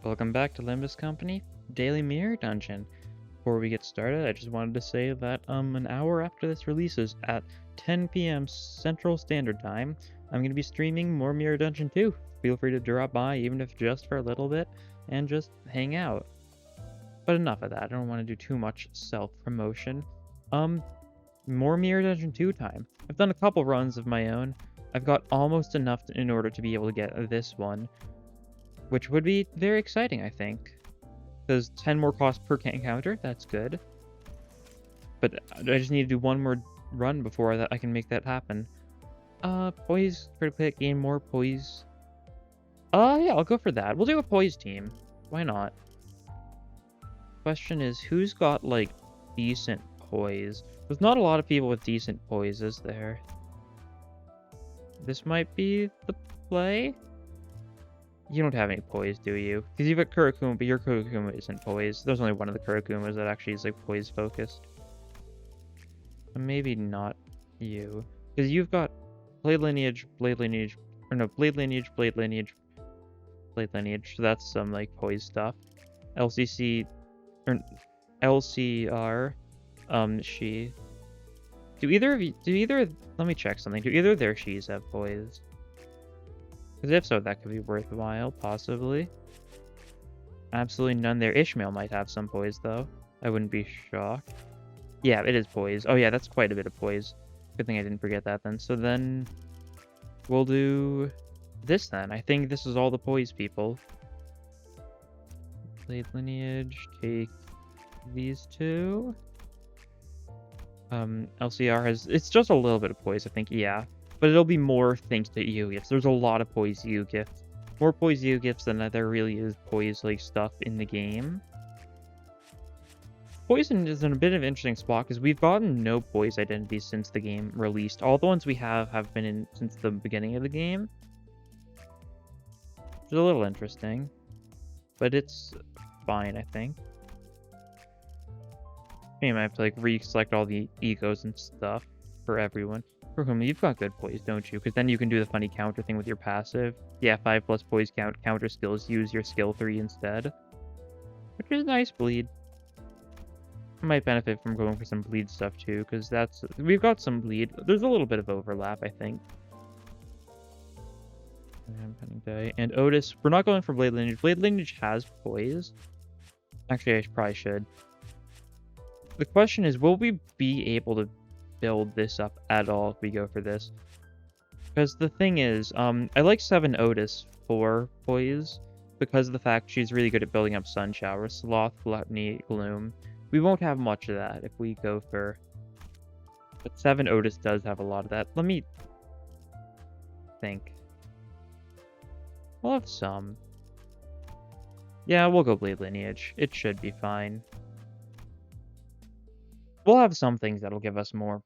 Welcome back to Limbus Company Daily Mirror Dungeon. Before we get started, I just wanted to say that an hour after this releases at 10 p.m. Central Standard Time, I'm going to be streaming more Mirror Dungeon 2. Feel free to drop by, even if just for a little bit, and just hang out. But enough of that. I don't want to do too much self-promotion. More Mirror Dungeon 2 time. I've done a couple runs of my own. I've got almost enough in order to be able to get this one, which would be very exciting, I think. Because 10 more cost per encounter, that's good. But I just need to do one more run before I can make that happen. Poise, critical hit, gain more poise. Yeah, I'll go for that. We'll do a poise team. Why not? Question is, who's got, like, decent poise? There's not a lot of people with decent poise, is there? This might be the play? You don't have any poise, do you? Because you've got Kurakuma, but your Kurakuma isn't poise. There's only one of the Kurakumas that actually is, like, poise focused. So maybe not you. Because you've got Blade Lineage, or no, Blade Lineage, Blade Lineage, Blade Lineage. So that's some, like, poise stuff. LCC, or LCR, she. Let me check something. Do either of their she's have poise? Because if so, that could be worthwhile, possibly. Absolutely none there. Ishmael might have some poise, though. I wouldn't be shocked. Yeah, it is poise. Oh yeah, that's quite a bit of poise. Good thing I didn't forget that then. So then, we'll do this then. I think this is all the poise people. Blade Lineage, take these two. LCR has, it's just a little bit of poise, I think, yeah. But it'll be more thanks to EU gifts. There's a lot of poise EU gifts. More poise EU gifts than there really is poise like stuff in the game. Poison is in a bit of an interesting spot because we've gotten no poise identities since the game released. All the ones we have been in since the beginning of the game. It's a little interesting. But it's fine, I think. I might have to like re-select all the egos and stuff for everyone. For whom you've got good poise, don't you? Because then you can do the funny counter thing with your passive. Yeah, 5+ poise counter skills. Use your skill 3 instead. Which is nice, bleed. I might benefit from going for some bleed stuff too, because we've got some bleed. There's a little bit of overlap, I think. And Otis, we're not going for Blade Lineage. Blade Lineage has poise. Actually, I probably should. The question is, will we be able to build this up at all if we go for this? Because the thing is, I like 7 Otis for poise because of the fact she's really good at building up Sun Shower, Sloth, Gluttony, Gloom. We won't have much of that if we go for... But 7 Otis does have a lot of that. Let me think. We'll have some. Yeah, we'll go Blade Lineage. It should be fine. We'll have some things that'll give us more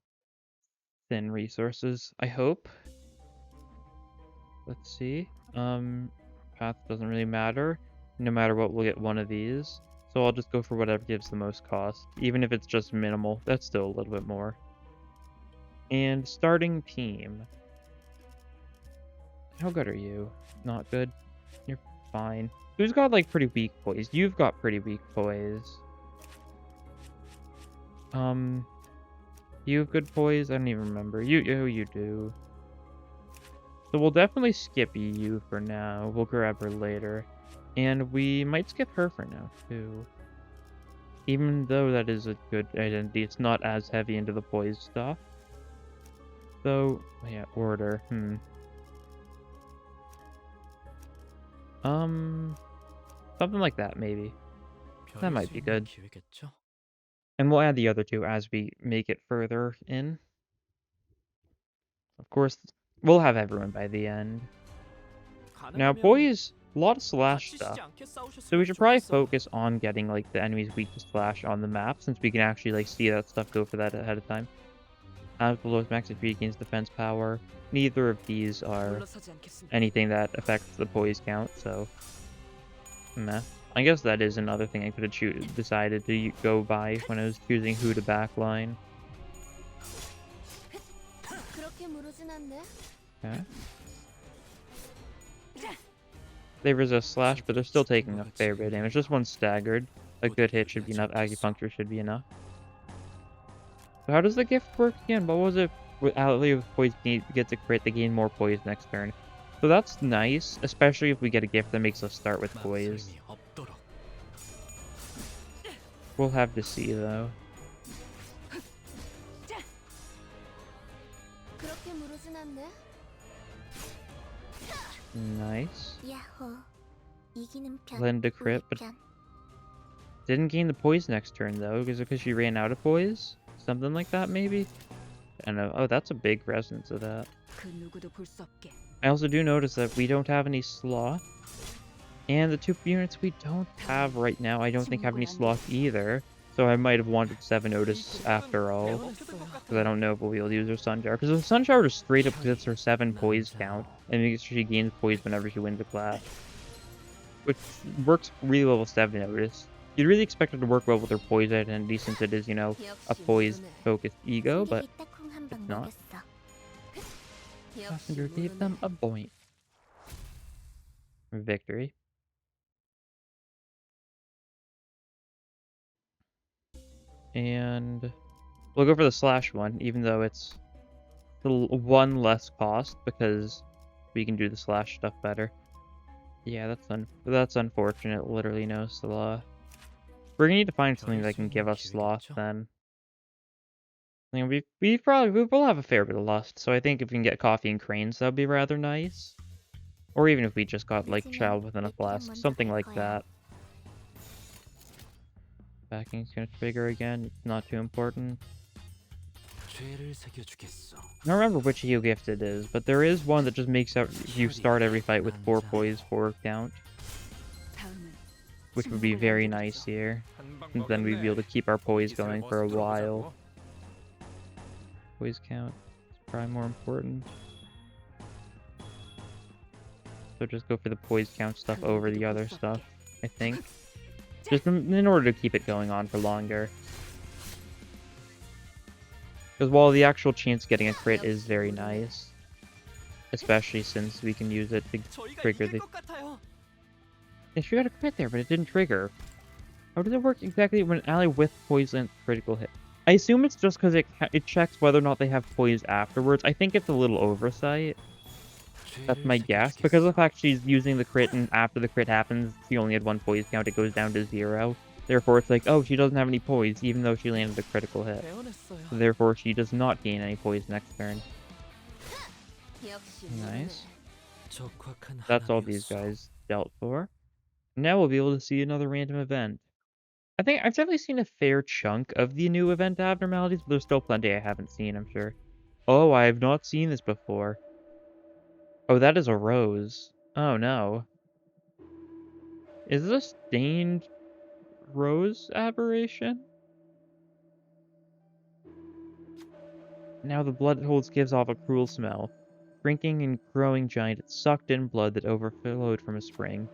thin resources, I hope. Let's see. Path doesn't really matter. No matter what, we'll get one of these. So I'll just go for whatever gives the most cost. Even if it's just minimal, that's still a little bit more. And starting team. How good are you? Not good? You're fine. Who's got like pretty weak poise? You've got pretty weak poise. You have good poise? I don't even remember. You do. So we'll definitely skip EU for now. We'll grab her later. And we might skip her for now, too. Even though that is a good identity, it's not as heavy into the poise stuff. So, yeah, order. Something like that, maybe. That might be good. And we'll add the other two as we make it further in. Of course, we'll have everyone by the end. Now, boys, a lot of slash stuff. So we should probably focus on getting, like, the enemies weak to slash on the map, since we can actually, like, see that stuff go for that ahead of time. As the lowest max HP gains defense power. Neither of these are anything that affects the poise count, so... meh. I guess that is another thing I could have decided to go by when I was choosing who to backline. Okay. They resist slash, but they're still taking a fair bit of damage. Just one staggered. A good hit should be enough. Acupuncture should be enough. So how does the gift work again? What was it? With ally with poise gets a crit, they gain more poise next turn. So that's nice, especially if we get a gift that makes us start with poise. We'll have to see though. Nice. Lend a crit, but didn't gain the poise next turn though. Is it because she ran out of poise? Something like that maybe? I don't know. Oh, that's a big resonance of that. I also do notice that we don't have any sloth. And the 2 units we don't have right now, I don't think have any sloth either. So I might have wanted 7 Otis after all. Because I don't know if we'll be able to use her Sun Shower. Because the Sun Shower just straight up gets her 7 poise count. And makes sure she gains poise whenever she wins a class. Which works really well with 7 Otis. You'd really expect her to work well with her poise identity since it is, you know, a poise-focused ego, but it's not. Passenger gave them a point. Victory. And we'll go for the slash one, even though it's one less cost because we can do the slash stuff better. Yeah, that's unfortunate. Literally no sloth. We're gonna need to find something that can give us sloth then. I mean, we will have a fair bit of lust, so I think if we can get coffee and cranes, that'd be rather nice. Or even if we just got like child within a flask, something like that. Backing's gonna trigger again. It's not too important. I don't remember which heal gift it is, but there is one that just makes you start every fight with 4 poise, 4 count. Which would be very nice here. And then we'd be able to keep our poise going for a while. Poise count is probably more important. So just go for the poise count stuff over the other stuff, I think. Just in order to keep it going on for longer. Because while the actual chance of getting a crit is very nice, especially since we can use it to trigger the... Yeah, she got a crit there, but it didn't trigger. How does it work exactly when an ally with poison critical hit? I assume it's just because it checks whether or not they have poise afterwards. I think it's a little oversight. That's my guess. Because of the fact she's using the crit and after the crit happens, she only had 1 poise count, it goes down to 0. Therefore, it's like, oh, she doesn't have any poise, even though she landed a critical hit. So therefore, she does not gain any poise next turn. Nice. That's all these guys dealt for. Now we'll be able to see another random event. I think I've definitely seen a fair chunk of the new event abnormalities, but there's still plenty I haven't seen, I'm sure. Oh, I have not seen this before. Oh, that is a rose. Oh, no. Is this a stained rose aberration? Now the blood it holds gives off a cruel smell. Shrinking and growing giant, it sucked in blood that overflowed from a spring,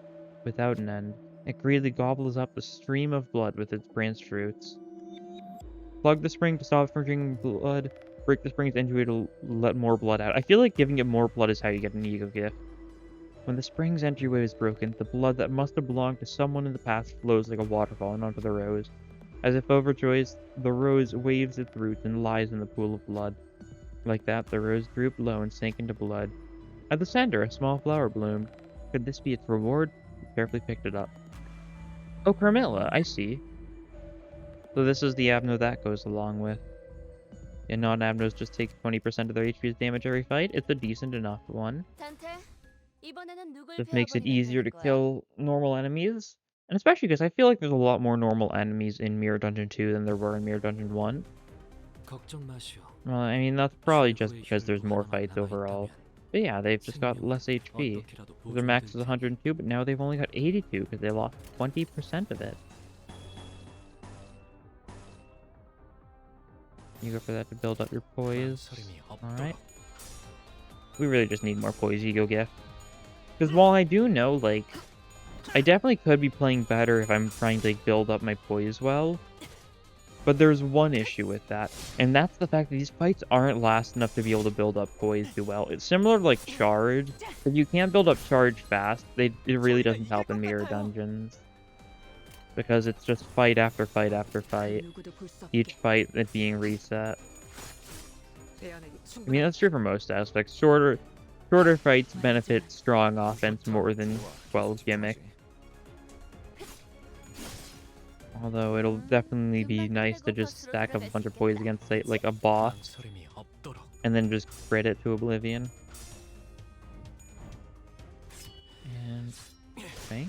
without an end. It greedily gobbles up the stream of blood with its branched roots. Plug the spring to stop it from drinking blood. Break the springs into it to let more blood out. I feel like giving it more blood is how you get an ego gift. When the spring's entryway is broken, the blood that must have belonged to someone in the past flows like a waterfall onto the rose. As if overjoyed, the rose waves its roots and lies in the pool of blood. Like that, the rose drooped low and sank into blood. At the center, a small flower bloomed. Could this be its reward? He carefully picked it up. Oh, Carmilla, I see. So this is the Abno that goes along with. And non-Abnos just take 20% of their HP's damage every fight. It's a decent enough one. This makes it easier to kill normal enemies. And especially because I feel like there's a lot more normal enemies in Mirror Dungeon 2 than there were in Mirror Dungeon 1. Well, I mean, that's probably just because there's more fights overall. But yeah, they've just got less HP. Their max is 102, but now they've only got 82 because they lost 20% of it. You go for that to build up your poise. Alright. We really just need more poise ego gift. Because while I do know, like, I definitely could be playing better if I'm trying to like, build up my poise well. But there's one issue with that, and that's the fact that these fights aren't last enough to be able to build up poise too well. It's similar to like charge. If you can't build up charge fast, it really doesn't help in mirror dungeons. Because it's just fight after fight after fight. Each fight it being reset. I mean, that's true for most aspects. Shorter fights benefit strong offense more than, well, gimmick. Although it'll definitely be nice to just stack up a bunch of poise against, say, like a boss, and then just crit it to oblivion. And okay.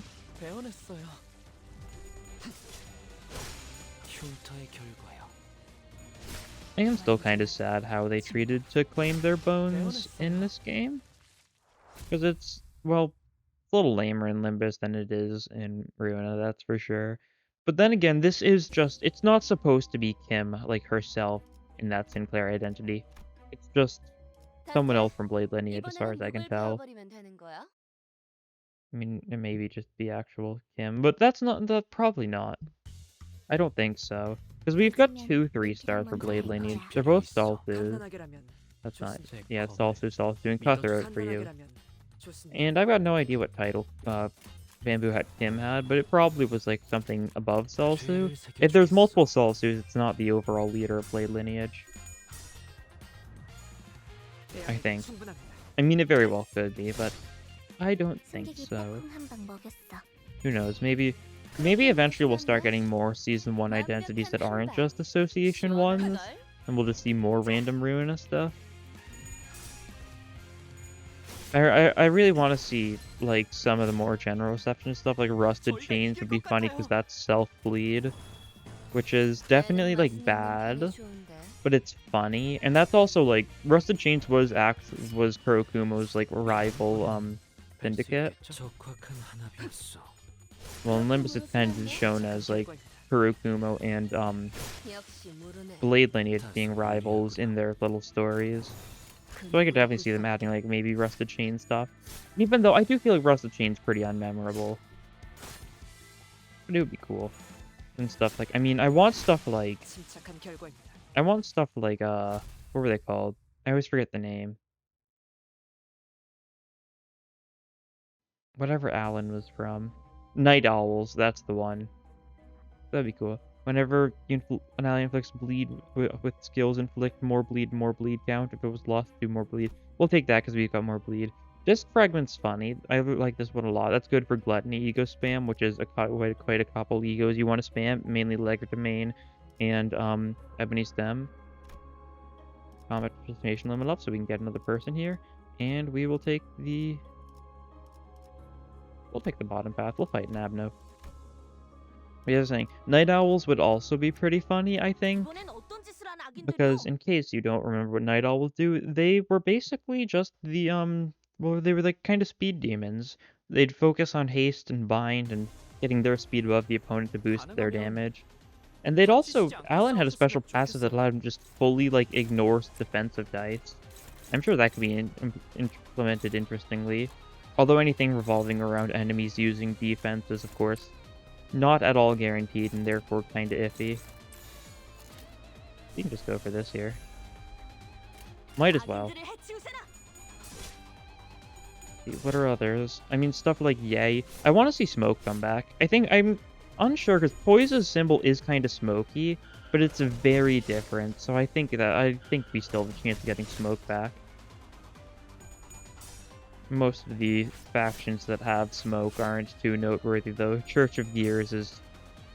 I am still kind of sad how they treated to claim their bones in this game. Because it's, well, it's a little lamer in Limbus than it is in Ruina, that's for sure. But then again, this is just, it's not supposed to be Kim, like herself, in that Sinclair identity. It's just someone else from Blade Lineage, as far as I can tell. I mean, it may be just the actual Kim, but that's probably not. I don't think so. Because we've got 2 3-stars for Blade Lineage. They're both Salsu. That's not. Yeah, it's Salsu, and Cutthroat for you. And I've got no idea what title Bamboo Hat Kim had, but it probably was like something above Salsu. If there's multiple Salsus, it's not the overall leader of Blade Lineage. I think. I mean, it very well could be, but I don't think so. Who knows? Maybe eventually we'll start getting more Season 1 identities that aren't just Association ones, and we'll just see more random Ruina stuff. I really want to see, like, some of the more general reception stuff, like Rusted Chains would be funny because that's self-bleed, which is definitely, like, bad, but it's funny. And that's also, like, Rusted Chains was Kurokumo's, like, rival, Syndicate. Well, in Limbus it's kind of shown as, like, Kurokumo and, Blade Lineage being rivals in their little stories. So I could definitely see them adding, like, maybe Rusted Chain stuff. Even though I do feel like Rusted Chain's pretty unmemorable. But it would be cool. And stuff like, I mean, I want stuff like, what were they called? I always forget the name. Whatever Alan was from. Night Owls, that's the one. That'd be cool. Whenever an ally inflicts bleed with skills, inflict more bleed count. If it was lost, do more bleed. We'll take that because we've got more bleed. Disc Fragment's funny. I like this one a lot. That's good for Gluttony ego spam, which is quite a couple egos you want to spam. Mainly Legerdemain and Ebony Stem. Combat participation limit up so we can get another person here. And we will take the... We'll take the bottom path. We'll fight an Abno. But yeah, I was saying, Night Owls would also be pretty funny, I think. Because in case you don't remember what Night Owls do, they were basically just the, well, they were like kind of speed demons. They'd focus on haste and bind and getting their speed above the opponent to boost their damage. And they'd also, Alan had a special passive that allowed him just fully, like, ignore defensive dice. I'm sure that could be implemented interestingly. Although anything revolving around enemies using defense is, of course, not at all guaranteed and therefore kinda iffy. You can just go for this here. Might as well. What are others? I mean, stuff like Yay. I want to see Smoke come back. I'm unsure because Poise's symbol is kind of smoky, but it's very different. So I think we still have a chance of getting Smoke back. Most of the factions that have Smoke aren't too noteworthy, though. Church of Gears is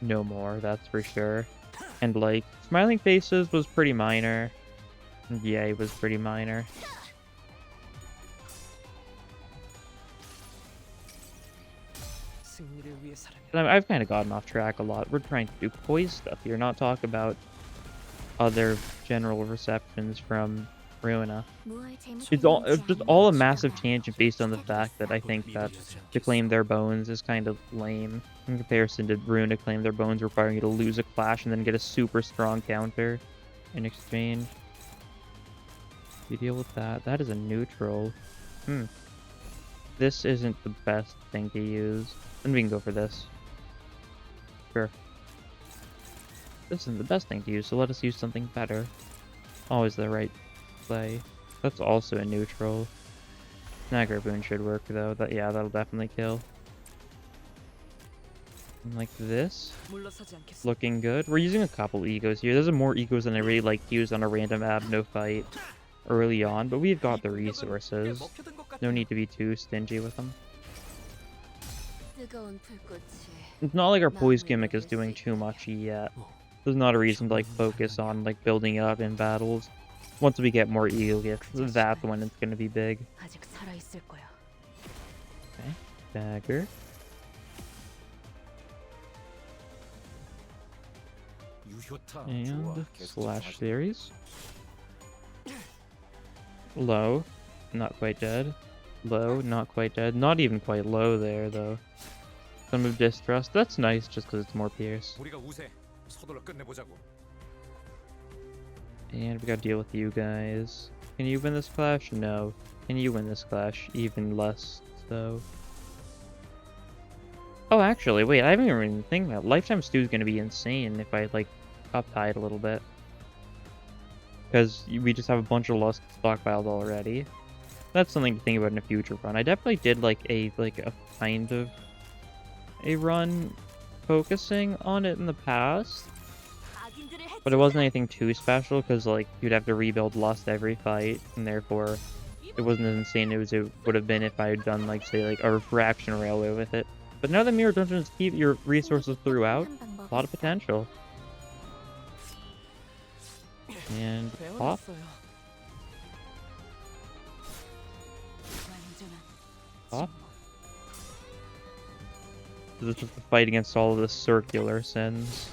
no more, that's for sure. And, like, Smiling Faces was pretty minor. And Yay was pretty minor. I've kind of gotten off track a lot. We're trying to do Poise stuff here, not talk about other general receptions from Ruina. It's just all a massive tangent based on the fact that I think that to claim their bones is kind of lame in comparison to Ruina claim their bones requiring you to lose a clash and then get a super strong counter in exchange. You deal with that. That is a neutral. This isn't the best thing to use. And we can go for this. Sure. This isn't the best thing to use, so let us use something better. Always the right play. That's also a neutral. Snagger Boon should work though. Yeah, that'll definitely kill. And like this. Looking good. We're using a couple egos here. There's more egos than I really like to use on a random Abno fight early on, but we've got the resources. No need to be too stingy with them. It's not like our poise gimmick is doing too much yet. There's not a reason to like focus on like building it up in battles. Once we get more ego gifts, that's when it's gonna be big. Okay, dagger. And slash series. Low, not quite dead. Low, not quite dead. Not even quite low there though. Some of distrust. That's nice just because it's more pierce. And we gotta deal with you guys. Can you win this clash? No. Can you win this clash? Even less so. Oh, actually, wait, I haven't even think about it. Lifetime Stew is gonna be insane if I like uptie it a little bit. Because we just have a bunch of Lust stockpiled already. That's something to think about in a future run. I definitely did like a kind of a run focusing on it in the past. But it wasn't anything too special because like you'd have to rebuild Lust every fight, and therefore it wasn't as insane as it would have been if I had done like say like a refraction railway with it. But now that mirror dungeons keep your resources throughout, a lot of potential. And pop. Pop. This is the fight against all of the circular sins.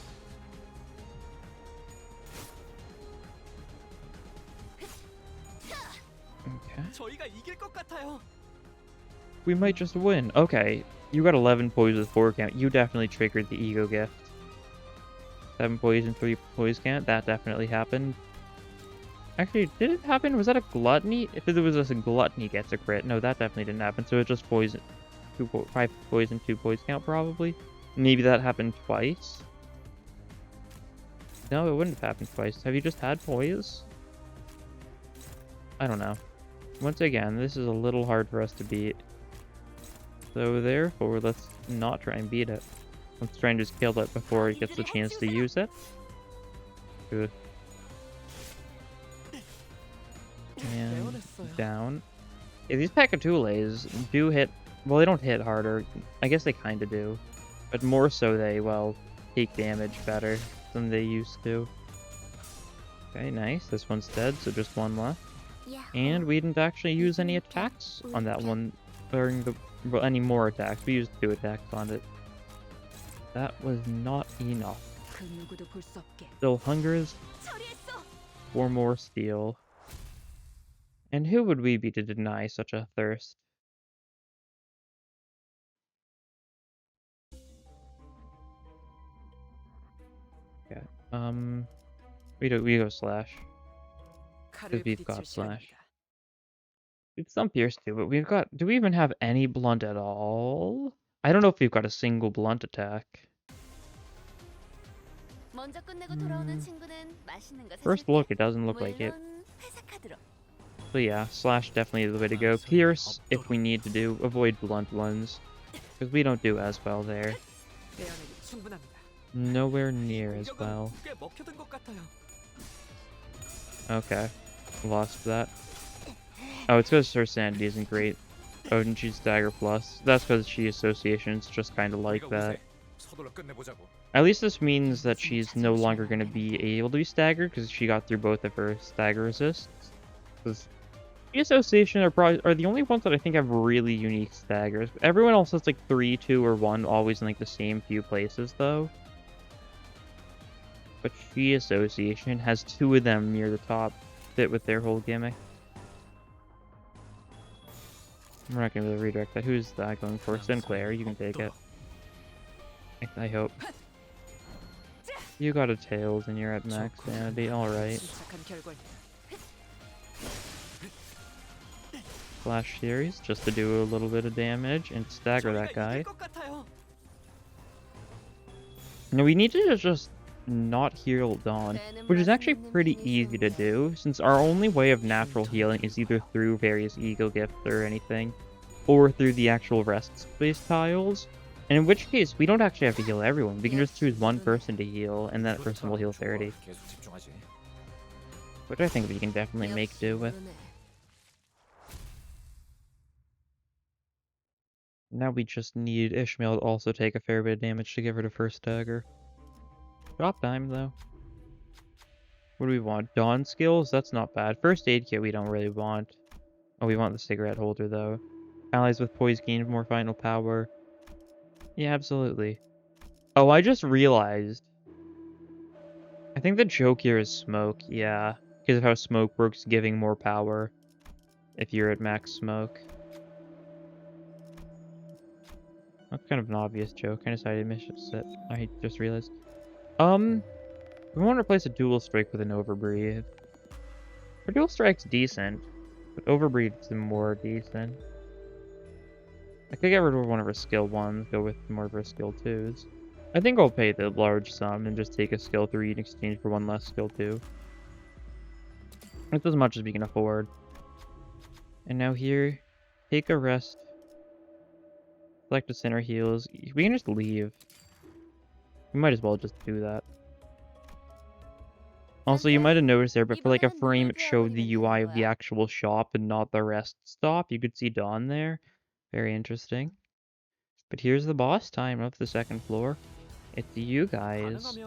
We might just win. Okay, you got 11 poise with 4 count. You definitely triggered the ego gift. 7 poise and 3 poise count. That definitely happened. Actually, did it happen? Was that a gluttony? If it was just a gluttony gets a crit. No, that definitely didn't happen. So it's just poison. 5 poise and 2 poise count probably. Maybe that happened twice. No, it wouldn't have happened twice. Have you just had poise? I don't know. Once again, this is a little hard for us to beat. So therefore, let's not try and beat it. Let's try and just kill it before it gets the chance to use it. Good. And down. Yeah, these Pekatules do hit... Well, they don't hit harder. I guess they kind of do. But more so they, well, take damage better than they used to. Okay, nice. This one's dead, so just one left. And we didn't actually use any attacks on that one during the... Well, any more attacks. We used 2 attacks on it. That was not enough. Still hungers for more steel. And who would we be to deny such a thirst? Okay. We go slash. Because we've got slash. We've some pierce too, but we've got... Do we even have any blunt at all? I don't know if we've got a single blunt attack. First look, it doesn't look like it. So yeah, slash definitely is the way to go. Pierce, if we need to do, avoid blunt ones. Because we don't do as well there. Nowhere near as well. Okay. Lost that. Oh, it's because her sanity isn't great. Oh, and she's dagger plus. That's because she association's just kind of like that. At least this means that she's no longer going to be able to be staggered because she got through both of her stagger resists. Because the association are the only ones that I think have really unique staggers. Everyone else has like 3, 2, or 1 always in like the same few places though. But she association has 2 of them near the top fit with their whole gimmick. We're not going to be able to redirect that. Who's that going for? Sinclair, you can take it. I hope. You got a tails and you're at max sanity, alright. Flash series, just to do a little bit of damage and stagger that guy. Now we need to just not heal Dawn, which is actually pretty easy to do, since our only way of natural healing is either through various ego gifts or anything, or through the actual rest space tiles. And in which case, we don't actually have to heal everyone. We can just choose one person to heal, and that person will heal 30. Which I think we can definitely make do with. Now we just need Ishmael to also take a fair bit of damage to give her the first dagger. Drop time, though. What do we want? Dawn skills? That's not bad. First aid kit we don't really want. Oh, we want the cigarette holder, though. Allies with poise gain more final power. Yeah, absolutely. Oh, I just realized. I think the joke here is smoke, yeah. Because of how smoke works, giving more power if you're at max smoke. That's kind of an obvious joke. I decided to miss it. I just realized. We want to replace a dual strike with an overbreathe. Our dual strike's decent, but overbreathe's more decent. I could get rid of one of her skill 1s, go with more of her skill 2s. I think I'll pay the large sum and just take a skill 3 in exchange for one less skill 2. It's as much as we can afford. And now here, take a rest. Select the center heals. We can just leave. We might as well just do that. Also, you might have noticed there, but for like a frame it showed the UI of the actual shop and not the rest stop. You could see Dawn there. Very interesting. But here's the boss time of the second floor. It's you guys.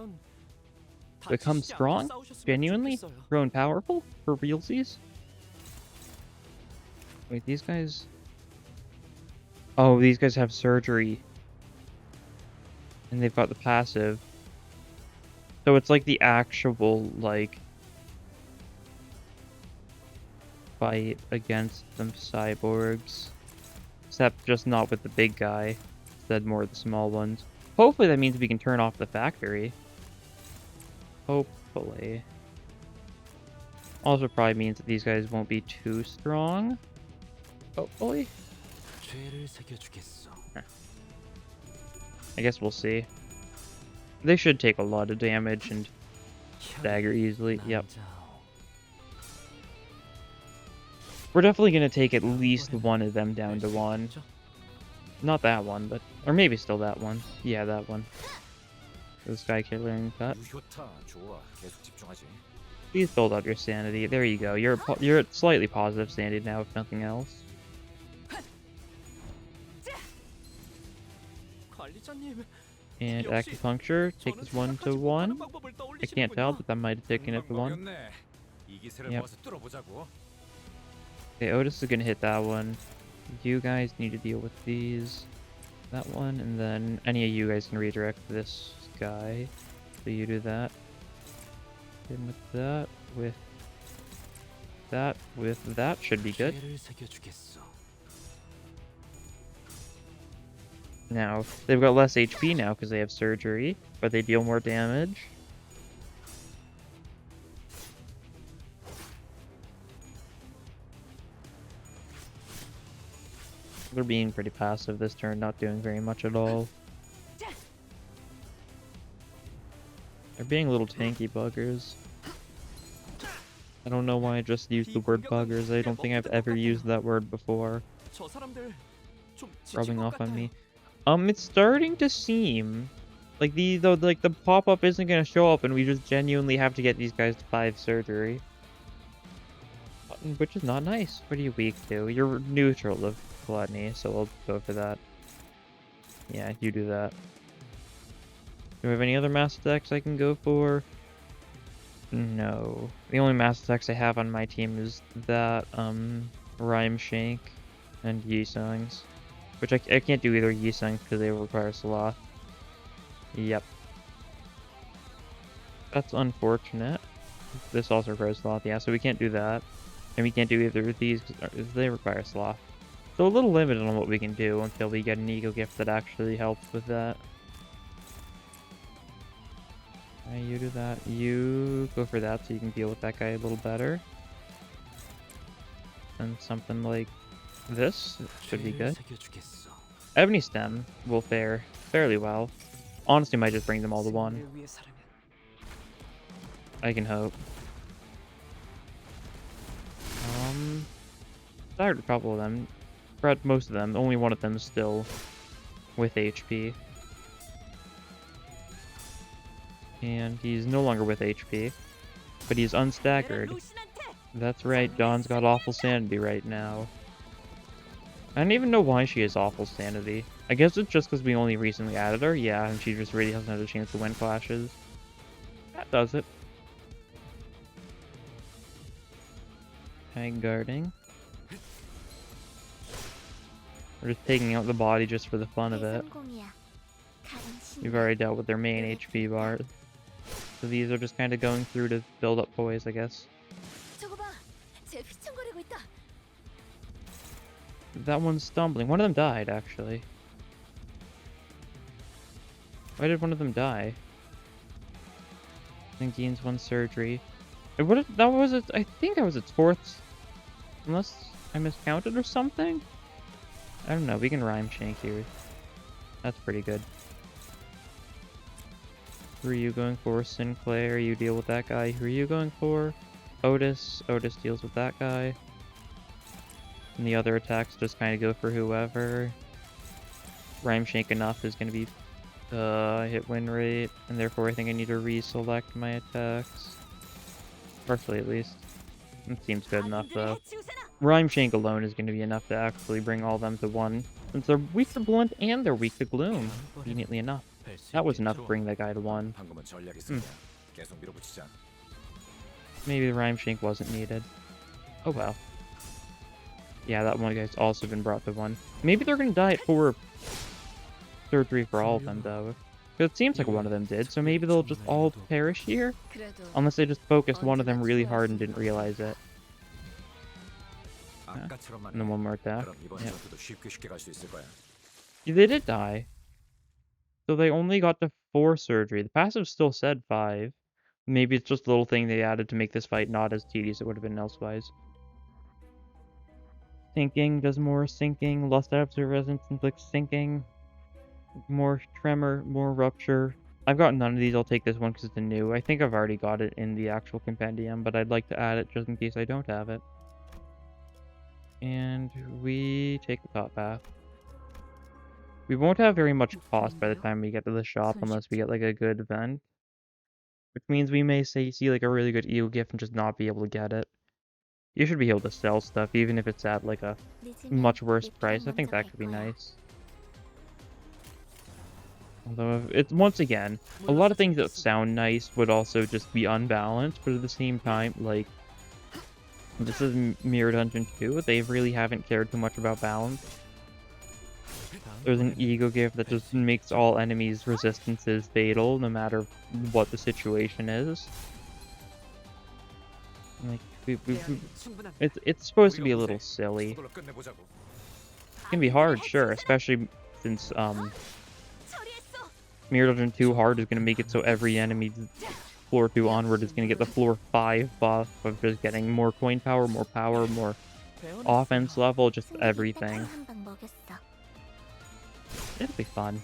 Become strong? Genuinely? Grown powerful? For realsies? Wait, these guys... Oh, these guys have surgery. And they've got the passive. So it's like the actual, like... fight against some cyborgs. Except just not with the big guy. Instead more of the small ones. Hopefully that means we can turn off the factory. Hopefully. Also probably means that these guys won't be too strong. Hopefully. I guess we'll see. They should take a lot of damage and stagger easily. Yep. We're definitely going to take at least one of them down to 1. Not that one, but... Or maybe still that one. Yeah, that one. This guy killing cut. Please build up your sanity. There you go. You're at slightly positive sanity now, if nothing else. And acupuncture, take this 1 to 1. I can't tell, but that might have taken it to 1. Yep. Okay, Otis is gonna hit that one. You guys need to deal with these. That one, and then any of you guys can redirect this guy. So you do that. Hit him with that, with that should be good. Now, they've got less HP now because they have surgery, but they deal more damage. They're being pretty passive this turn, not doing very much at all. They're being little tanky buggers. I don't know why I just used the word buggers. I don't think I've ever used that word before. Rubbing off on me. It's starting to seem like the pop-up isn't gonna show up and we just genuinely have to get these guys to 5 surgery. Which is not nice. What are you weak to? You're neutral of gluttony, so I'll go for that. Yeah, you do that. Do we have any other mass attacks I can go for? No. The only mass attacks I have on my team is that, Rhyme Shank and Yi-Sungs. Which I can't do either Yi-Sungs because they require Sloth. Yep. That's unfortunate. This also requires Sloth, yeah, so we can't do that. And we can't do either of these because they require Sloth. So a little limited on what we can do until we get an ego gift that actually helps with that. You do that. You go for that so you can deal with that guy a little better. And something like this should be good. Ebony Stem will fare fairly well. Honestly, might just bring them all to 1. I can hope. Tired a couple of them. Read most of them. Only one of them is still with HP. And he's no longer with HP. But he's unstaggered. That's right, Dawn's got awful sanity right now. I don't even know why she has awful sanity. I guess it's just because we only recently added her. Yeah, and she just really hasn't had a chance to win clashes. That does it. Okay, guarding. We're just taking out the body just for the fun of it. We've already dealt with their main HP bar. So these are just kind of going through to build up poise, I guess. That one's stumbling. One of them died, actually. Why did one of them die? I think gains 1 surgery. That was it. I think that was its 4th. Unless I miscounted or something? I don't know. We can rhyme shank here. That's pretty good. Who are you going for? Sinclair, you deal with that guy. Who are you going for? Otis. Otis deals with that guy. And the other attacks just kind of go for whoever. Rhyme Shank enough is going to be hit win rate, and therefore I think I need to reselect my attacks. Partially at least. It seems good enough though. Rhyme Shank alone is going to be enough to actually bring all them to 1. Since they're weak to Blunt and they're weak to Gloom, conveniently enough. That was enough to bring that guy to 1. Maybe the Rhyme Shank wasn't needed. Oh well. Yeah, that one guy's also been brought to 1. Maybe they're gonna die at 4 surgery for all of them, though. But it seems like one of them did, so maybe they'll just all perish here? Unless they just focused one of them really hard and didn't realize it. Yeah. And then one more attack. Yep. Yeah, they did die. So they only got to 4 surgery. The passive still said 5. Maybe it's just a little thing they added to make this fight not as tedious as it would have been elsewise. Sinking does more sinking. Lust Absolute Resonance inflicts sinking. More tremor, more rupture. I've got none of these. I'll take this one because it's a new. I think I've already got it in the actual compendium, but I'd like to add it just in case I don't have it. And we take the top path. We won't have very much cost by the time we get to the shop unless we get like a good event. Which means we may see like a really good eel gift and just not be able to get it. You should be able to sell stuff even if it's at like a much worse price. I think that could be nice. Although, it's once again, a lot of things that sound nice would also just be unbalanced, but at the same time, like, this is Mirror Dungeon 2, they really haven't cared too much about balance. There's an ego gift that just makes all enemies' resistances fatal, no matter what the situation is. Like, it's supposed to be a little silly. It can be hard, sure, especially since, Mirror Dungeon 2 hard is going to make it so every enemy floor 2 onward is going to get the floor 5 buff of just getting more coin power, more offense level, just everything. It'll be fun.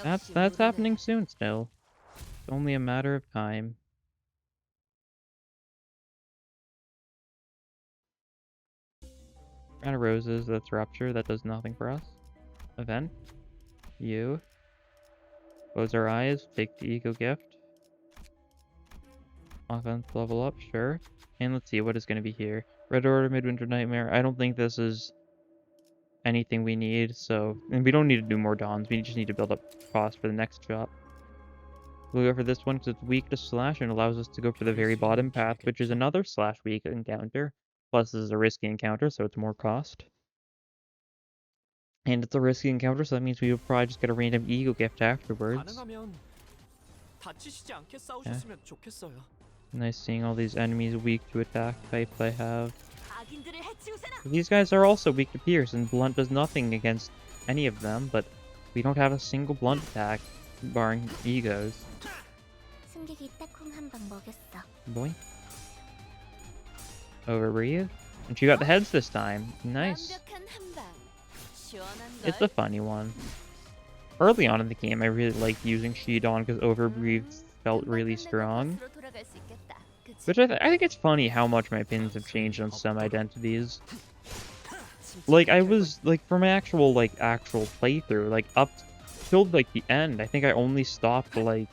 That's happening soon still. It's only a matter of time. Round of Roses, that's Rupture, that does nothing for us. Event. You. Close our eyes, take the ego gift. Offense level up, sure. And let's see what is going to be here. Red Order, Midwinter Nightmare. I don't think this is anything we need, so... And we don't need to do more Dawns, we just need to build up cost for the next shop. We'll go for this one because it's weak to slash and allows us to go for the very bottom path, which is another slash weak encounter. Plus this is a risky encounter, so it's more cost. And it's a risky encounter, so that means we will probably just get a random ego gift afterwards. Yeah. Nice seeing all these enemies weak to attack types I have. These guys are also weak to pierce, and Blunt does nothing against any of them, but we don't have a single Blunt attack, barring egos. Boy. Overbreathe. And she got the heads this time. Nice. It's a funny one. Early on in the game, I really liked using Shidon because Overbreathe felt really strong. Which I think it's funny how much my opinions have changed on some identities. Like, I was, like, for my actual playthrough, like, up till, like, the end, I think I only stopped, like,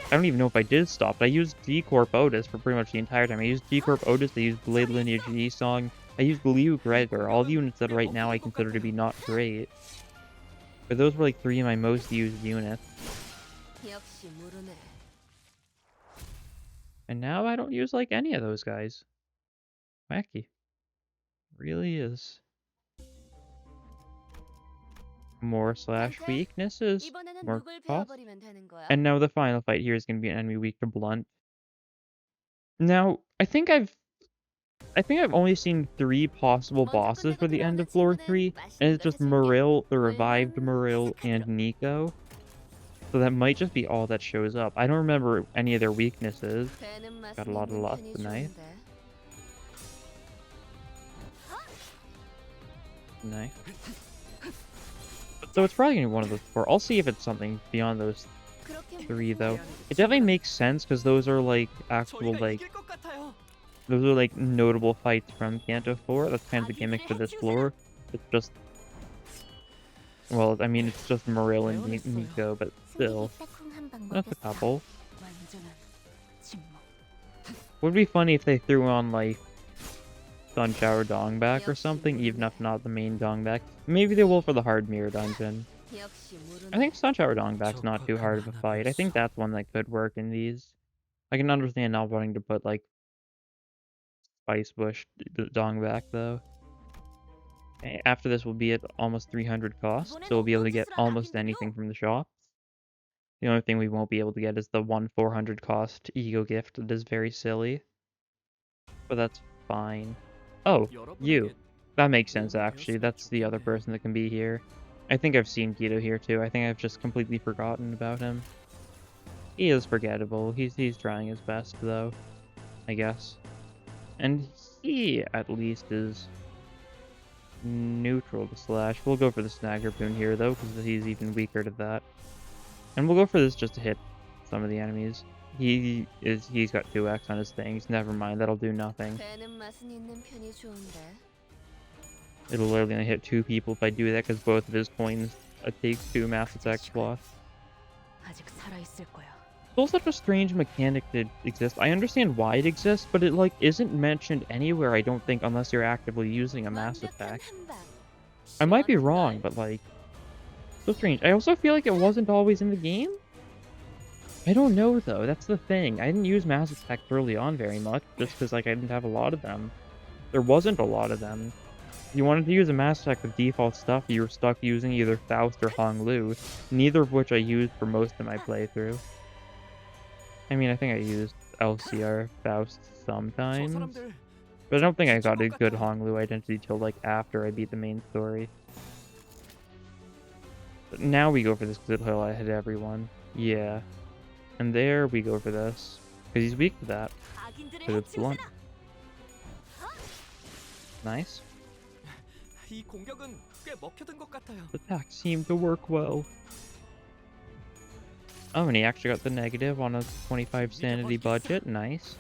I don't even know if I did stop, but I used G-Corp Otis for pretty much the entire time. I used G-Corp Otis, I used Blade Lineage G-Song, I used Liu Gregor, all the units that right now I consider to be not great. But those were, like, 3 of my most used units. And now I don't use, like, any of those guys. Wacky. Really is. More slash weaknesses, more cost. And now the final fight here is going to be an enemy weak to blunt. Now, I think I've only seen 3 possible bosses for the end of floor 3, and it's just Moril, the revived Moril, and Nico. So that might just be all that shows up. I don't remember any of their weaknesses. Got a lot of luck tonight. Nice. So it's probably gonna be one of those 4. I'll see if it's something beyond those 3 though. It definitely makes sense because those are like actual those are like notable fights from Kanto 4. That's kind of the gimmick for this floor. It's just, well, I mean, it's just Moril and Nico, but still, that's a couple. Would be funny if they threw on like Sunshower Dongback or something, even if not the main Dongback. Maybe they will for the hard mirror dungeon. I think Sunshower Dongback's not too hard of a fight. I think that's one that could work in these. I can understand not wanting to put like Spice Bush Dongback though. After this will be at almost 300 cost, so we'll be able to get almost anything from the shops. The only thing we won't be able to get is the 400 cost ego gift that is very silly. But that's fine. Oh, you. That makes sense, actually. That's the other person that can be here. I think I've seen Guido here, too. I think I've just completely forgotten about him. He is forgettable. He's trying his best, though. I guess. And he, at least, is neutral to slash. We'll go for the Snag Harpoon here, though, because he's even weaker to that. And we'll go for this just to hit some of the enemies. He's got 2x on his things. Never mind, that'll do nothing. It'll literally only hit 2 people if I do that, because both of his coins take 2 mass attack slots. It's still such a strange mechanic that exists. I understand why it exists, but it like isn't mentioned anywhere, I don't think, unless you're actively using a mass attack. I might be wrong, but like, so strange. I also feel like it wasn't always in the game. I don't know though, that's the thing. I didn't use mass attacks early on very much, just because like I didn't have a lot of them. There wasn't a lot of them. If you wanted to use a mass attack with default stuff, you were stuck using either Faust or Hong Lu, neither of which I used for most of my playthrough. I mean, I think I used LCR Faust sometimes, but I don't think I got a good Hong Lu identity till like after I beat the main story. But now we go for this because it'll hit everyone. Yeah. And there we go for this, because he's weak to that, because it's blunt. Nice. The attacks seem to work well. Oh, and he actually got the negative on a 25 sanity budget. Nice.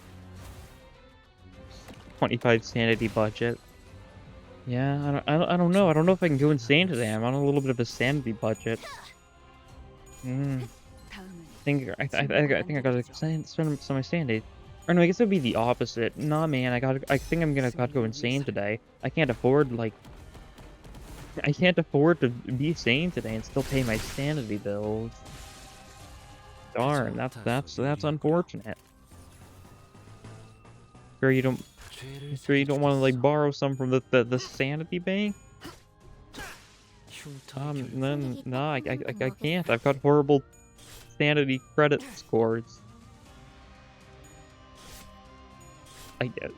25 sanity budget. Yeah, I don't know. I don't know if I can go insane today. I'm on a little bit of a sanity budget. I think I gotta spend some of my sanity. Or no, I guess it would be the opposite. Nah, man, I think I'm gotta go insane today. I can't afford to be sane today and still pay my sanity bills. Darn, that's unfortunate. Sure you don't want to like borrow some from the sanity bank? Then nah, I can't. I've got horrible sanity credit scores. I guess.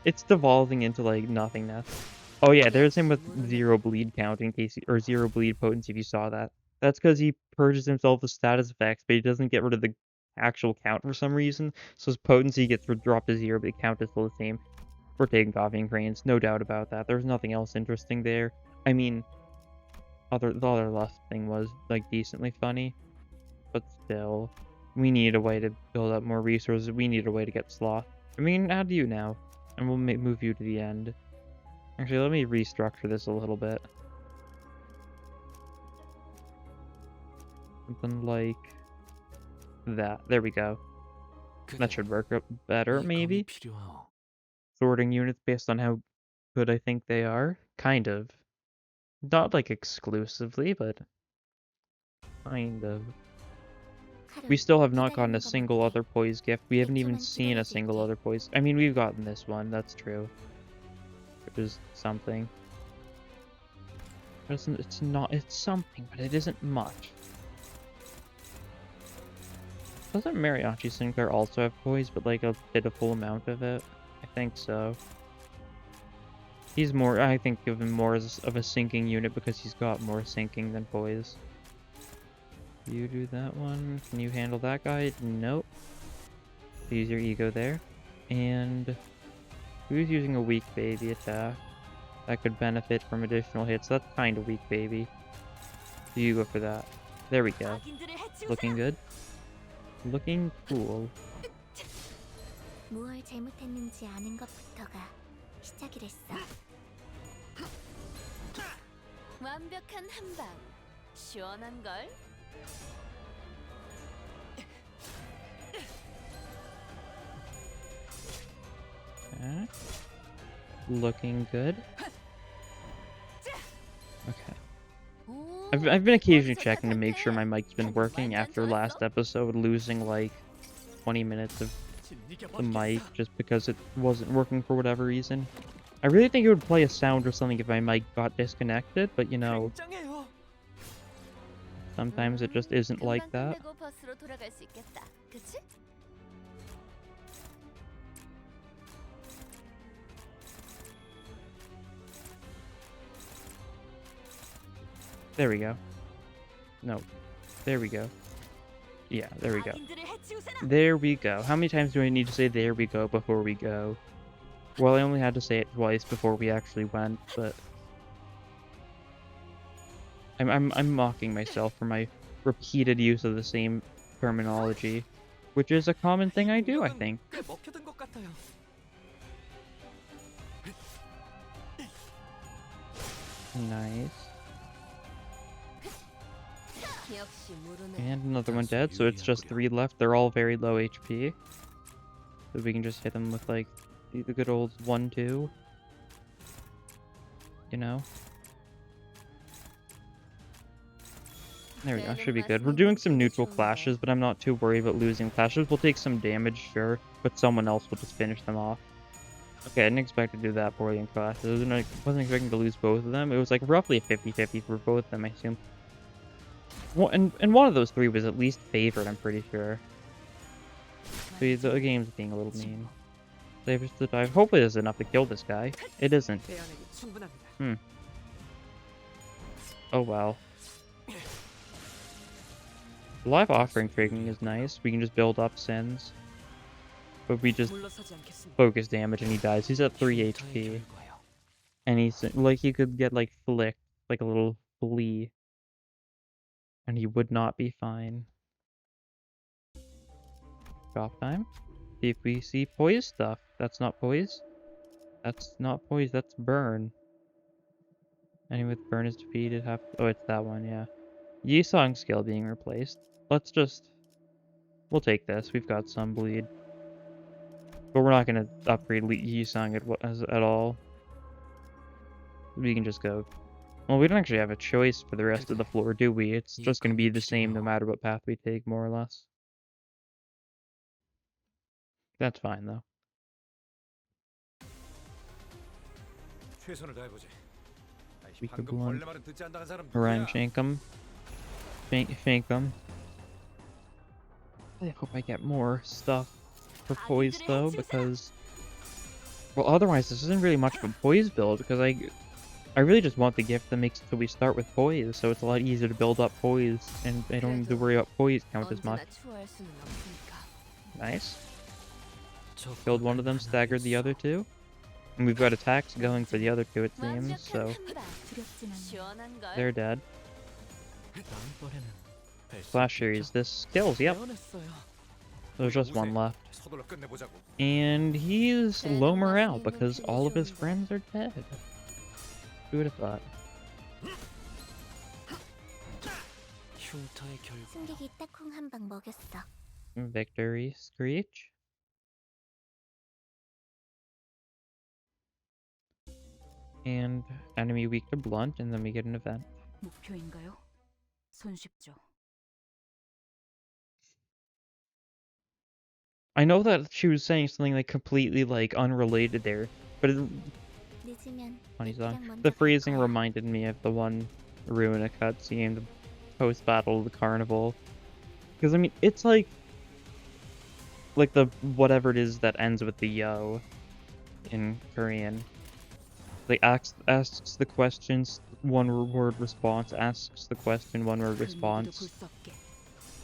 It's devolving into like nothingness. Oh yeah, there's him with 0 bleed count in case or 0 bleed potency if you saw that. That's because he purges himself with status effects, but he doesn't get rid of the actual count for some reason. So his potency gets dropped to 0, but the count is still the same. We're taking coffee and cranes, no doubt about that. There's nothing else interesting there. I mean, the other last thing was like decently funny, but still. We need a way to build up more resources. We need a way to get sloth. I mean, add you now, and we'll move you to the end. Actually, let me restructure this a little bit. Something like that. There we go. That should work out better, maybe. Sorting units based on how good I think they are. Kind of. Not like exclusively, but kind of. We still have not gotten a single other poise gift. We haven't even seen a single other poise. I mean, we've gotten this one, that's true. Which is something. It's not, it's something, but it isn't much. Doesn't Mariachi Sinclair also have poise, but like a pitiful amount of it? I think so. He's more, I think of him more as of a sinking unit because he's got more sinking than poise. You do that one. Can you handle that guy? Nope. Use your ego there. And who's using a weak baby attack? That could benefit from additional hits. That's kind of weak baby. So you go for that. There we go. Looking good. Looking cool. 무얼 잘못했는지 아는 것부터가 시작이랬어. 완벽한 한방. 시원한 걸. Okay. Looking good. Okay. I've been occasionally checking to make sure my mic's been working after last episode, losing like 20 minutes of the mic just because it wasn't working for whatever reason. I really think it would play a sound or something if my mic got disconnected, but you know, sometimes it just isn't like that. There we go. No. There we go. Yeah, there we go. There we go. How many times do I need to say there we go before we go? Well, I only had to say it twice before we actually went, but I'm mocking myself for my repeated use of the same terminology, which is a common thing I do, I think. Nice. And another one dead, so it's just 3 left. They're all very low HP. So we can just hit them with, like, the good old 1-2. You know? There we go, should be good. We're doing some neutral clashes, but I'm not too worried about losing clashes. We'll take some damage, sure, but someone else will just finish them off. Okay, I didn't expect to do that poorly in clashes. I wasn't expecting to lose both of them. It was like roughly a 50-50 for both of them, I assume. Well, and one of those 3 was at least favored, I'm pretty sure. So the game's being a little mean. Save us to dive. Hopefully there's enough to kill this guy. It isn't. Oh well. Live offering trading is nice. We can just build up sins. But we just focus damage and he dies. He's at 3 HP. And he's like, he could get like flicked, like a little flea. And he would not be fine. Drop time. See if we see poise stuff. That's not poise. That's not poise, that's burn. Anyone with burn is defeated. Oh, it's that one, yeah. Yisong skill being replaced. Let's just... We'll take this. We've got some bleed. But we're not going to upgrade Yisong at all. We can just go... Well, we don't actually have a choice for the rest of the floor, do we? It's just going to be the same no matter what path we take, more or less. That's fine, though. We could blunt. Rhyme shank him. Shank him. I hope I get more stuff for poise, though, because... Well, otherwise, this isn't really much of a poise build, because I really just want the gift that makes it so we start with poise, so it's a lot easier to build up poise, and I don't need to worry about poise count as much. Nice. Killed one of them, staggered the other 2. And we've got attacks going for the other 2, it seems, so... They're dead. Flash series. This kills. Yep. There's just one left. And he's low morale because all of his friends are dead. Who would have thought? 승객이 딱콩 한 방 먹였어. Victory screech. And enemy weak to blunt, and then we get an event. 목표인가요? 손쉽죠. I know that she was saying something like completely like unrelated there, but 늦으면 funny song. 내키랑 The 먼저 갈 phrasing 거야. reminded me of the one Ruina cutscene, the post-battle of the carnival. Because I mean, it's like the whatever it is that ends with the yo in Korean. Like asks the questions, one word response. Asks the question, one word response.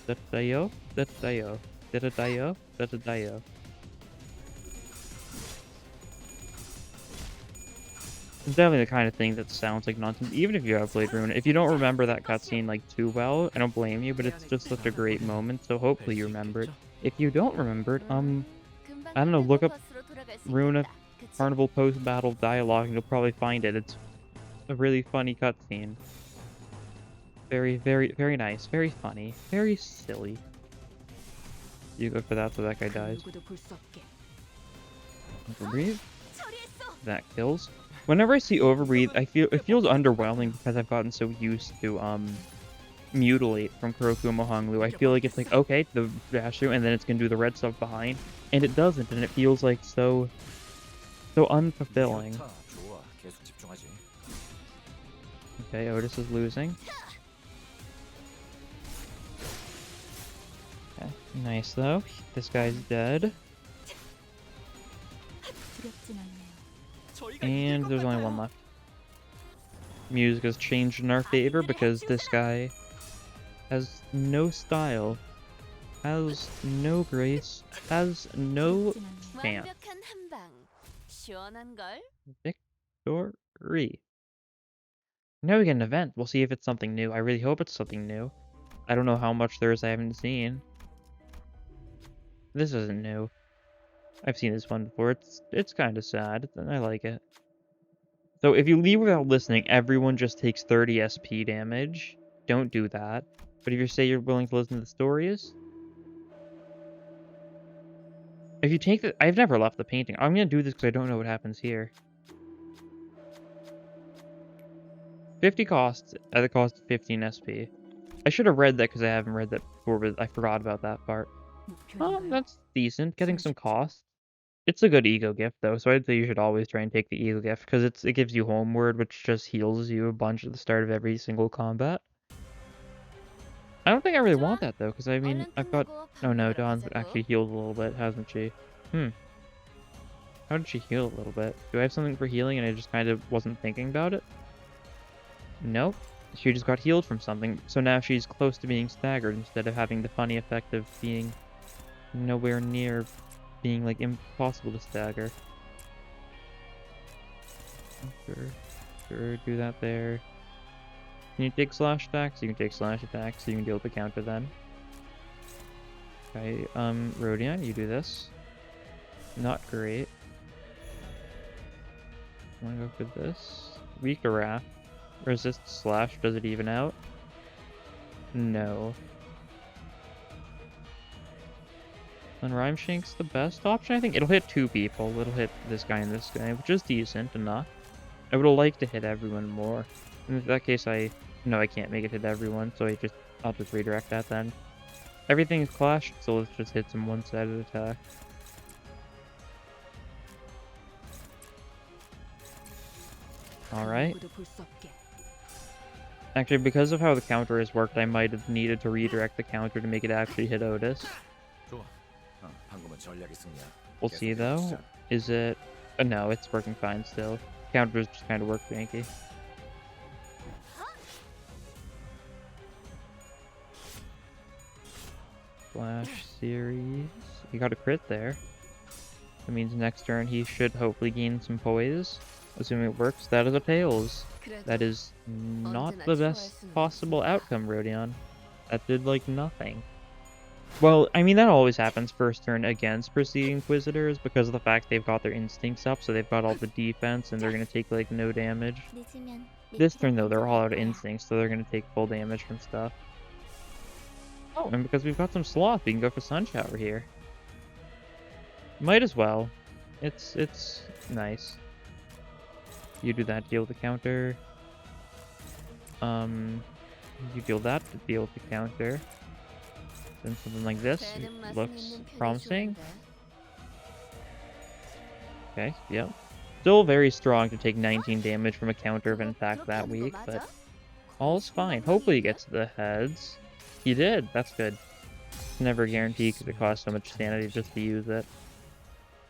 Dadayo, dadayo, dadayo, dadayo. It's definitely the kind of thing that sounds like nonsense, even if you have played Ruin. If you don't remember that cutscene like too well, I don't blame you, but it's just such a great moment, so hopefully you remember it. If you don't remember it, I don't know, look up Ruin Carnival post-battle dialogue and you'll probably find it. It's a really funny cutscene. Very, very, very nice, very funny, very silly. You go for that so that guy dies. Overbreathe. That kills. Whenever I see Overbreathe, it feels underwhelming because I've gotten so used to Mutilate from Kuroku Mohanglu. I feel like it's like, okay, the dash through and then it's gonna do the red stuff behind. And it doesn't, and it feels like so unfulfilling. Okay, Otis is losing. Okay, nice though. This guy's dead. And there's only one left. Music has changed in our favor because this guy has no style, has no grace, has no chance. Victory. Now we get an event. We'll see if it's something new. I really hope it's something new. I don't know how much there is I haven't seen. This isn't new. I've seen this one before. It's kind of sad. I like it. So if you leave without listening, everyone just takes 30 SP damage. Don't do that. But if you say you're willing to listen to the stories, if you take the, I've never left the painting. I'm gonna do this because I don't know what happens here. 50 costs at the cost of 15 SP. I should have read that because I haven't read that before, but I forgot about that part. That's decent. Getting some cost. It's a good ego gift though, so I'd say you should always try and take the ego gift because it gives you homeward, which just heals you a bunch at the start of every single combat. I don't think I really want that though, because I mean I've got. Oh no, Dawn's actually healed a little bit, hasn't she? How did she heal a little bit? Do I have something for healing and I just kind of wasn't thinking about it? Nope. She just got healed from something, so now she's close to being staggered instead of having the funny effect of being nowhere near being like impossible to stagger. Sure, do that there. Can you take slash attacks? You can take slash attacks, so you can deal with the counter then. Okay, Rodion, you do this. Not great. I'm gonna go for this. Weak to Wrath. Resist slash, does it even out? No. And Rhyme Shank's the best option, I think. It'll hit 2 people. It'll hit this guy and this guy, which is decent enough. I would have liked to hit everyone more. In that case, no, I can't make it hit everyone, so I'll just redirect that then. Everything is clashed, so let's just hit some one-sided attack. Alright. Actually, because of how the counter has worked, I might have needed to redirect the counter to make it actually hit Otis. We'll see though. Is it... no, it's working fine still. Counters just kind of work janky. Flash series. He got a crit there. That means next turn he should hopefully gain some poise. Assuming it works. That is a tails. That is not the best possible outcome, Rodion. That did, like, nothing. Well, I mean, that always happens first turn against Proceeding Inquisitors because of the fact they've got their instincts up, so they've got all the defense, and they're gonna take, like, no damage. 늦으면 This 밑으로 turn, though, they're all 던져버릴 out of 거야. instincts, so they're gonna take full damage from stuff. Oh, and because we've got some Sloth, we can go for Sunshower here. Might as well. It's nice. You do that, deal with the counter. You deal that to deal with the counter. Then something like this 배는 맛은 looks 있는 편이 promising. 좋은데. Okay, yep. Still very strong to take 19 damage from a counter of an attack 그렇게 that 하는 거 weak, 맞아? but all's fine. Hopefully he gets to the heads. He did, that's good. Never guarantee because it costs so much sanity just to use it.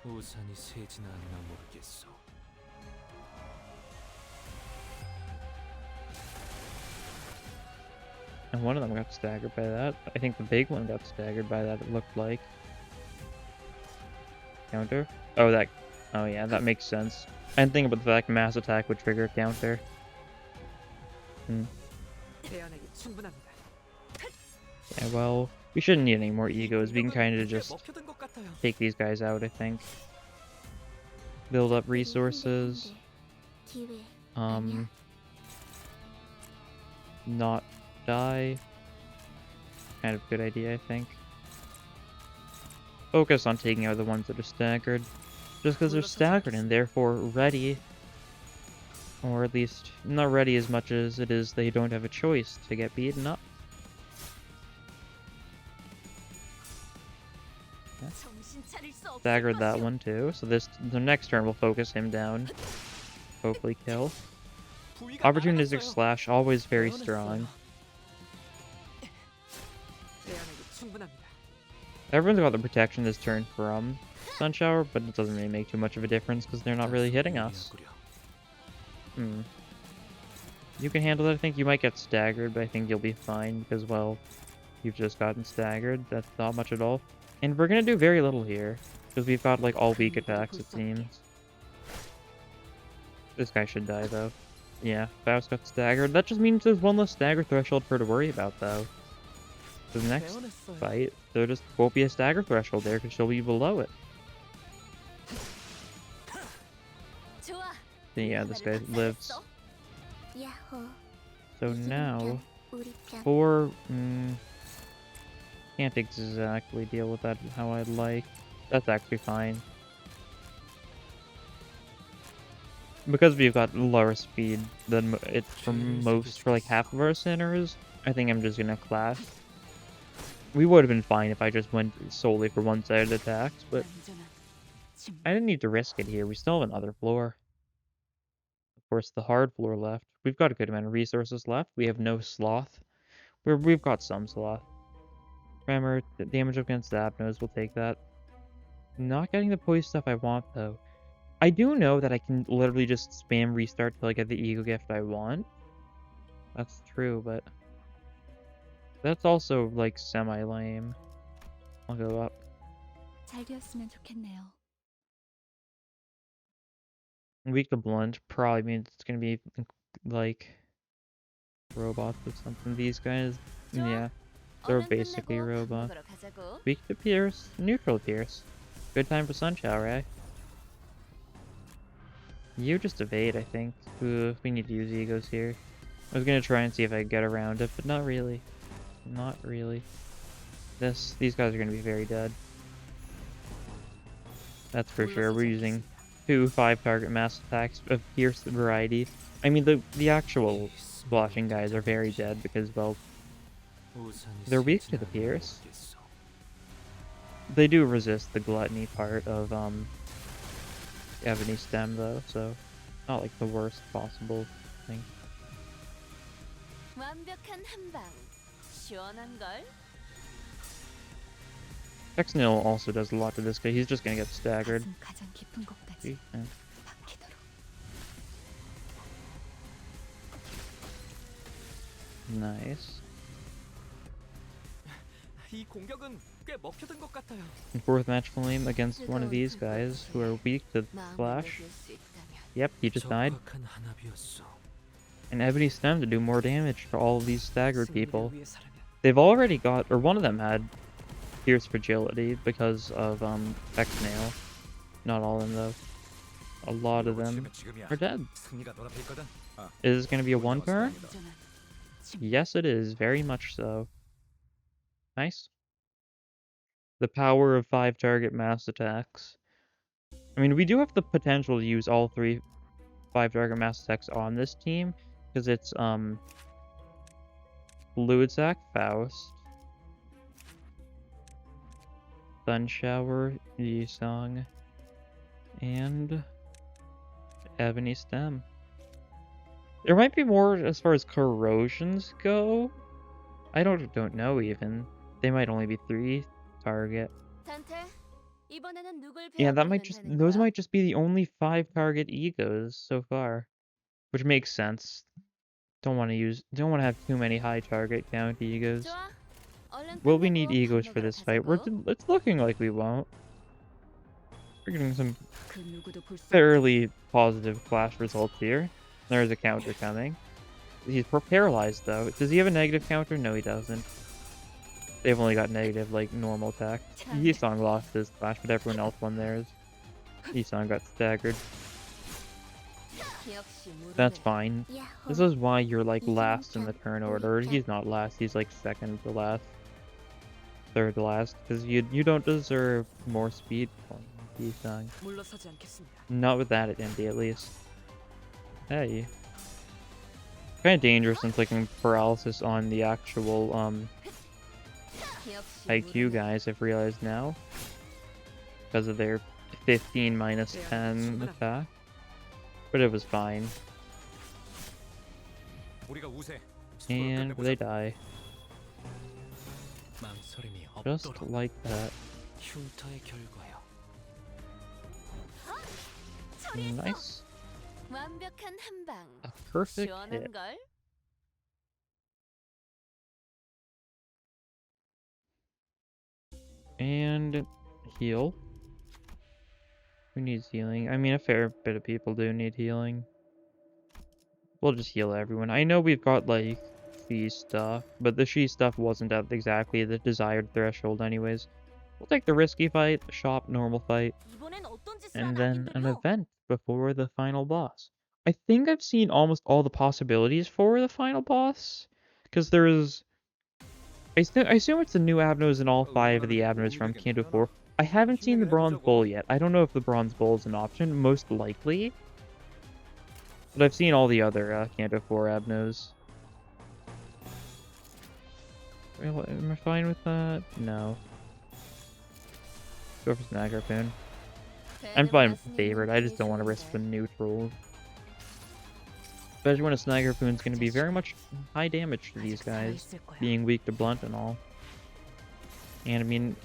우산이 새지나 않나 모르겠어. And one of them got staggered by that. I think the big one got staggered by that, it looked like. Counter? Oh, that... Oh yeah, that makes sense. I didn't think about the fact mass attack would trigger a counter. 대안에게 충분합니다. Yeah, well, we shouldn't need any more egos. We can kind of just 먹혀든 것 같아요. take these guys out, I think. Build up resources. 기회 아니야. Not die. Kind of good idea, I think. Focus on taking out the ones that are staggered. Just because they're staggered and therefore ready. Or at least, not ready as much as it is they don't have a choice to get beaten up. 정신 차릴 수 없을 Staggered that 것이오. one too, so the next turn will focus him down. Hopefully kill. 부위가 Opportunistic 날아갔어요. slash, always very strong. 대안에게 충분합니다. Everyone's got the protection this turn from Sunshower, but it doesn't really make too much of a difference because they're not really hitting us. You can handle it, I think. You might get staggered, but I think you'll be fine because, well, you've just gotten staggered. That's not much at all. And we're gonna do very little here because we've got, like, all weak attacks, it seems. This guy should die, though. Yeah, Faust got staggered. That just means there's one less stagger threshold for her to worry about, though. The next 배워냈어요. fight, there just won't be a stagger threshold there because she'll be below it. 좋아. Yeah, this guy lives. 야호. So now, 우리 편. for... can't exactly deal with that how I'd like. That's actually fine. Because we've got lower speed than it for most, for like half of our centers, I think I'm just gonna clash. We would have been fine if I just went solely for one-sided attacks, but 완전한 침묵. I didn't need to risk it here. We still have another floor. Of course, the hard floor left. We've got a good amount of resources left. We have no sloth. We've got some sloth. Tremor, damage against Zapnos, we'll take that. Not getting the poise stuff I want, though. I do know that I can literally just spam restart till I get the ego gift I want. That's true, but... that's also, like, semi-lame. I'll go up. 잘 되었으면 좋겠네요. Weak to blunt probably means it's gonna be, like, robots or something. These guys, yeah, they're 얼른 basically 끝내고 밥 robots. 먹으러 가자고. Weak to Pierce, neutral Pierce. Good time for Sunshower, eh? You just evade, I think. Ooh, we need to use egos here. I was gonna try and see if I could get around it, but not really. Not really. These guys are gonna be very dead. That's for sure. We're using 2 5-target mass attacks of Pierce variety. I mean, the actual splashing guys are very dead because, well, 우산이 they're weak to 새지나 the 않나 Pierce. 모르겠어. They do resist the gluttony part of Ebony Stem though, so not like the worst possible thing. 완벽한 한방. 시원한 걸. Texnil also does a lot to this guy. He's just gonna get staggered. 가슴 가장 깊은 곳까지 Yeah. 박히도록. Nice. 이 공격은 꽤 먹혀든 것 같아요. And fourth match flame against one of these guys who are weak to 마음을 flash. 녹일 수 있다면. Yep, he just died. 적확한 한압이었어. And Ebony Stem to do more damage for all of these staggered 승리를 people. 위해서라면 They've already got, or one of them had Pierce Fragility because of X-Nail. Not all of them though. A lot of them are dead. Is this gonna be a 1-car? 안전한 침묵. Yes, it is. Very much so. Nice. The power of 5 target mass attacks. I mean, we do have the potential to use all 3 5 target mass attacks on this team because it's Fluid Sac, Faust, Sun Shower, Yisong, and Ebony Stem. There might be more as far as corrosions go. I don't know even. They might only be 3 target. 단테, 이번에는 누굴 Yeah, that 배워보면 might just 되는 those 거야? might just be the only 5 target egos so far, which makes sense. Don't want to have too many high target count egos. 좋아. 얼른 Will we need 끝내고 egos 밥 for 먹으러 this fight? 가자고. It's looking like we won't. We're getting some 그 누구도 볼 수 없는 fairly positive flash results here. There's a counter coming. He's paralyzed though. Does he have a negative counter? No, he doesn't. They've only got negative, like, normal attack. Yisong lost his flash, but everyone else won theirs. Yisong got staggered. 역시 모르네. That's fine. 야호. This is why you're, like, last in the turn order. He's not last, he's, like, second to last. Third to last. Because you don't deserve more speed from Yisong. 물러서지 않겠습니다. Not with that at Indy, at least. Hey. Kind of dangerous since clicking paralysis on the actual, 역시 IQ 모르네. guys, I've realized now. Because of their 15 minus 10 attack. But it was fine. And they die. 망설임이 Just 없도록 like that. 흉터의 결과요. Nice. 완벽한 한 방. A perfect hit. 시원한 걸. And heal. Who needs healing? I mean, a fair bit of people do need healing. We'll just heal everyone. I know we've got, like, She stuff, but the She stuff wasn't at exactly the desired threshold anyways. We'll take the risky fight, the shop normal fight, 이번엔 어떤 짓을 and 하나 then an 힘들어. event before the final boss. I think I've seen almost all the possibilities for the final boss, because there's... I assume it's the new Abnos and all 5 of the Abnos from Kanto 4. I haven't seen the Bronze Bull yet. I don't know if the Bronze Bull is an option, most likely. But I've seen all the other Kanto 4 Abnos. Well, am I fine with that? No. Go for Snag Harpoon. I'm fine with the favorite, I just don't want to risk the neutrals. Especially when a Snag Harpoon's going to be very much high damage to these guys, being weak to blunt and all. And I mean,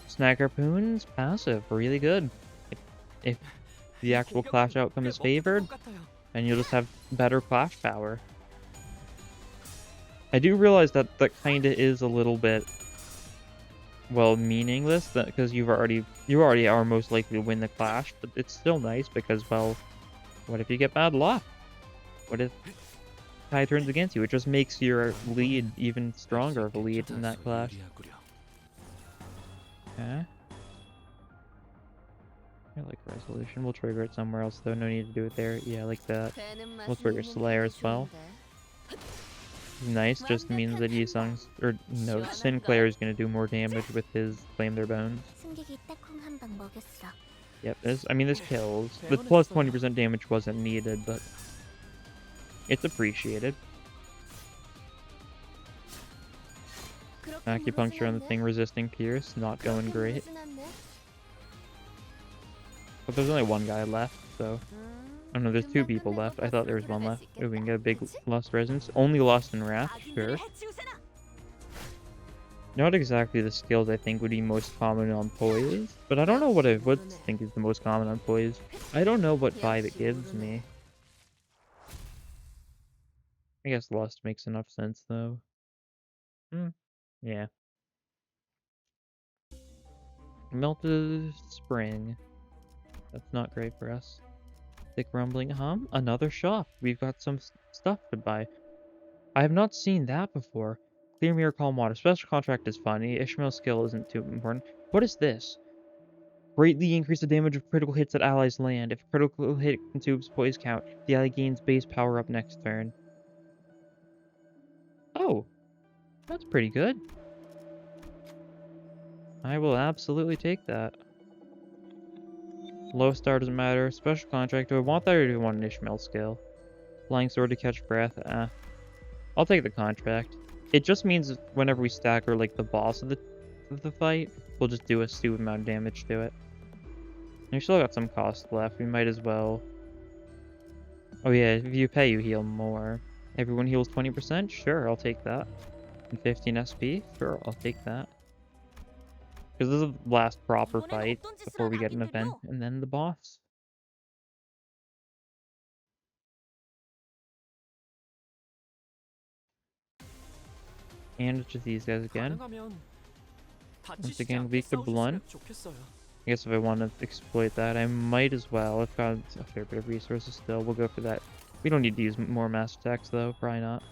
Snag Harpoon's passive, really good. If the actual clash outcome is favored, then you'll just have better clash power. I do realize that kinda is a little bit, well, meaningless, because you already are most likely to win the clash, but it's still nice because, well, what if you get bad luck? What if tide turns against you? It just makes your lead even stronger of a lead in that clash. Okay. I like resolution. We'll trigger it somewhere else though. No need to do it there. Yeah, like that. 되는 We'll 맛은 trigger 이 Slayer as 몸에 well. 좋은데. Nice, just means that Yisung's, or no, Sinclair is gonna do more damage with his Claim Their Bones. 승객이 딱콩 한 방 먹였어. Yep, this kills. The plus 20% damage wasn't needed, but it's appreciated. 그렇게 Acupuncture on the 무너진 thing 않네? resisting Pierce, not going 그렇게 great. 무너진 않네? But there's only one guy left, so... Oh no, there's 2 people left. I thought there was 1 left. Oh, we can get a big Lust Resonance. Only Lust and Wrath, sure. Not exactly the skills I think would be most common on Poise, but I don't know what I would think is the most common on Poise. I don't know what vibe it gives me. I guess Lust makes enough sense though. Yeah. Melted Spring. That's not great for us. Thick Rumbling Hum. Another shop. We've got some stuff to buy. I have not seen that before. Clear mirror, calm water. Special contract is funny. Ishmael's skill isn't too important. What is this? Greatly increase the damage of critical hits that allies land. If a critical hit consumes poise count, the ally gains base power up next turn. Oh, that's pretty good. I will absolutely take that. Low star doesn't matter. Special contract. Do I want that or do I want an Ishmael skill? Flying sword to catch breath. I'll take the contract. It just means whenever we stagger like the boss of the fight, we'll just do a stupid amount of damage to it. And we still got some cost left. We might as well. Oh yeah, if you pay, you heal more. Everyone heals 20%? Sure, I'll take that. And 15 SP? Sure, I'll take that. Because this is the last proper fight before we get an event, and then the boss. And it's just these guys again. 가능하면 Once 다치시지 again, 않게 weak to blunt. 싸우셨으면 좋겠어요. I guess if I want to exploit that, I might as well. I've got a fair bit of resources still. We'll go for that. We don't need to use more mass attacks though, probably not.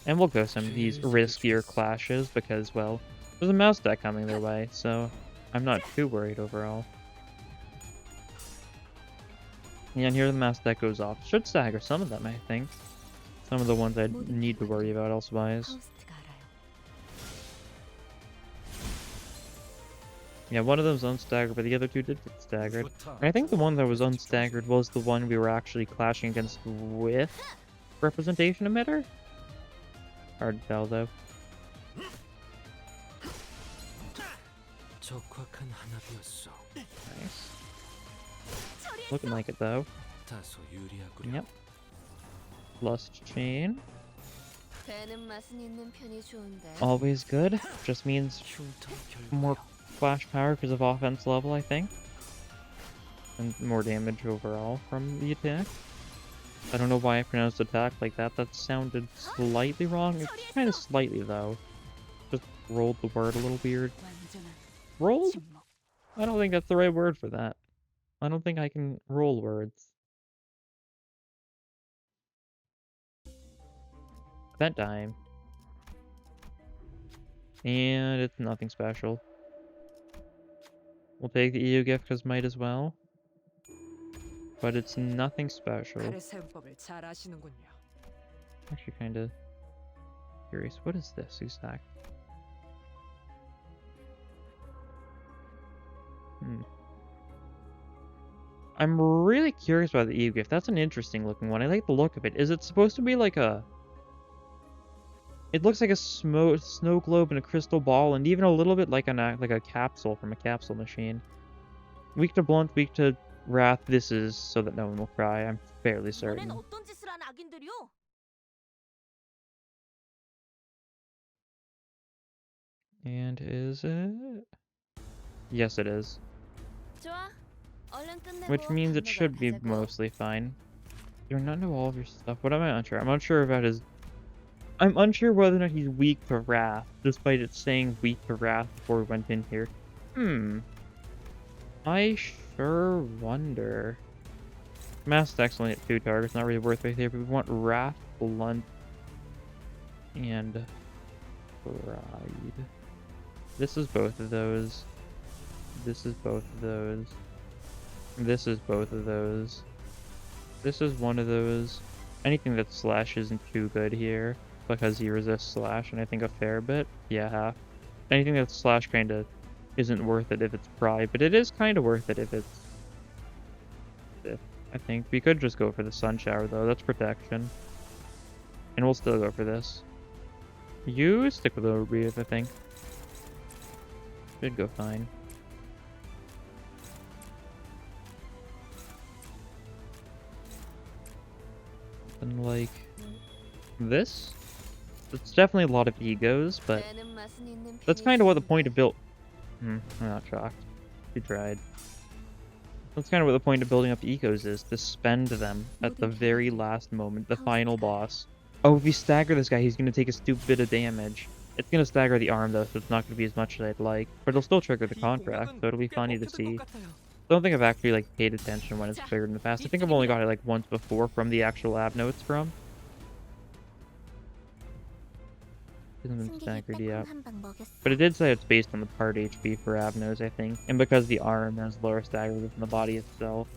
And we'll go some of these riskier clashes because, well, there's a mouse deck coming their way, so I'm not too worried overall. Yeah, and here the mouse deck goes off. Should stagger some of them, I think. Some of the ones I need to worry about elsewise. 파우스트가 알아요. Yeah, one of them's unstaggered, but the other two did get staggered. And I think the one that was unstaggered was the one we were actually clashing against with representation emitter? Hard to tell though. 적확한 한압이었어. Nice. Looking like it though. 다소 유리하구려. Yep. Lust chain. 배는 맛은 있는 편이 좋은데. Always good. Just means 흉터의 more 결과요. flash power because of offense level, I think. And more damage overall from the attack. I don't know why I pronounced attack like that. That sounded slightly wrong. It's kind of slightly though. Just rolled the word a little weird. 완전한 Rolled? 침묵. I don't think that's the right word for that. I don't think I can roll words. That time. And it's nothing special. We'll take the EU gift because might as well. But it's nothing special. 칼의 사용법을 잘 아시는군요. Actually kind of curious. What is this exact? I'm really curious about the EU gift. That's an interesting looking one. I like the look of it. Is it supposed to be like a... It looks like a snow globe and a crystal ball, and even a little bit like a capsule from a capsule machine. Weak to blunt, weak to wrath. This is so that no one will cry. I'm fairly certain. 너넨 어떤 짓을 한 악인들이오? And is it? Yes, it is. 좋아. 얼른 끝내고 Which means it 밥 should be 먹으러 가자고. mostly fine. Do not know all of your stuff. What am I unsure? I'm unsure about his... I'm unsure whether or not he's weak to wrath, despite it saying weak to wrath before we went in here. I sure wonder. Mass attack's only at 2 targets, not really worth it here, but we want wrath, blunt, and pride. This is both of those. This is both of those. This is both of those. This is one of those. Anything that slash isn't too good here, because he resists slash, and I think a fair bit. Yeah, half. Anything that slash kind of isn't worth it if it's pride, but it is kind of worth it if it's... I think. We could just go for the sun shower though, that's protection. And we'll still go for this. You stick with overbreathe, I think. Should go fine. And like this? It's definitely a lot of egos, but 배는 맛은 있는 that's 편이 kind of what the 좋은데. point of build. I'm not shocked. We tried. That's kind of what the point of building up egos is, to spend them at the very last moment, the final boss. Oh, if you stagger this guy, he's going to take a stupid bit of damage. It's going to stagger the arm though, so it's not going to be as much as I'd like. But it'll still trigger the contract, so it'll be funny to see. I don't think I've actually like paid attention when it's triggered in the past. I think I've only got it like once before from the actual ab notes from. Hasn't been 승객이 staggered 빼꼼 yet. 한 방 먹였어. But it did say it's based on the part HP for Abnos, I think. And because the arm has lower stagger than the body itself,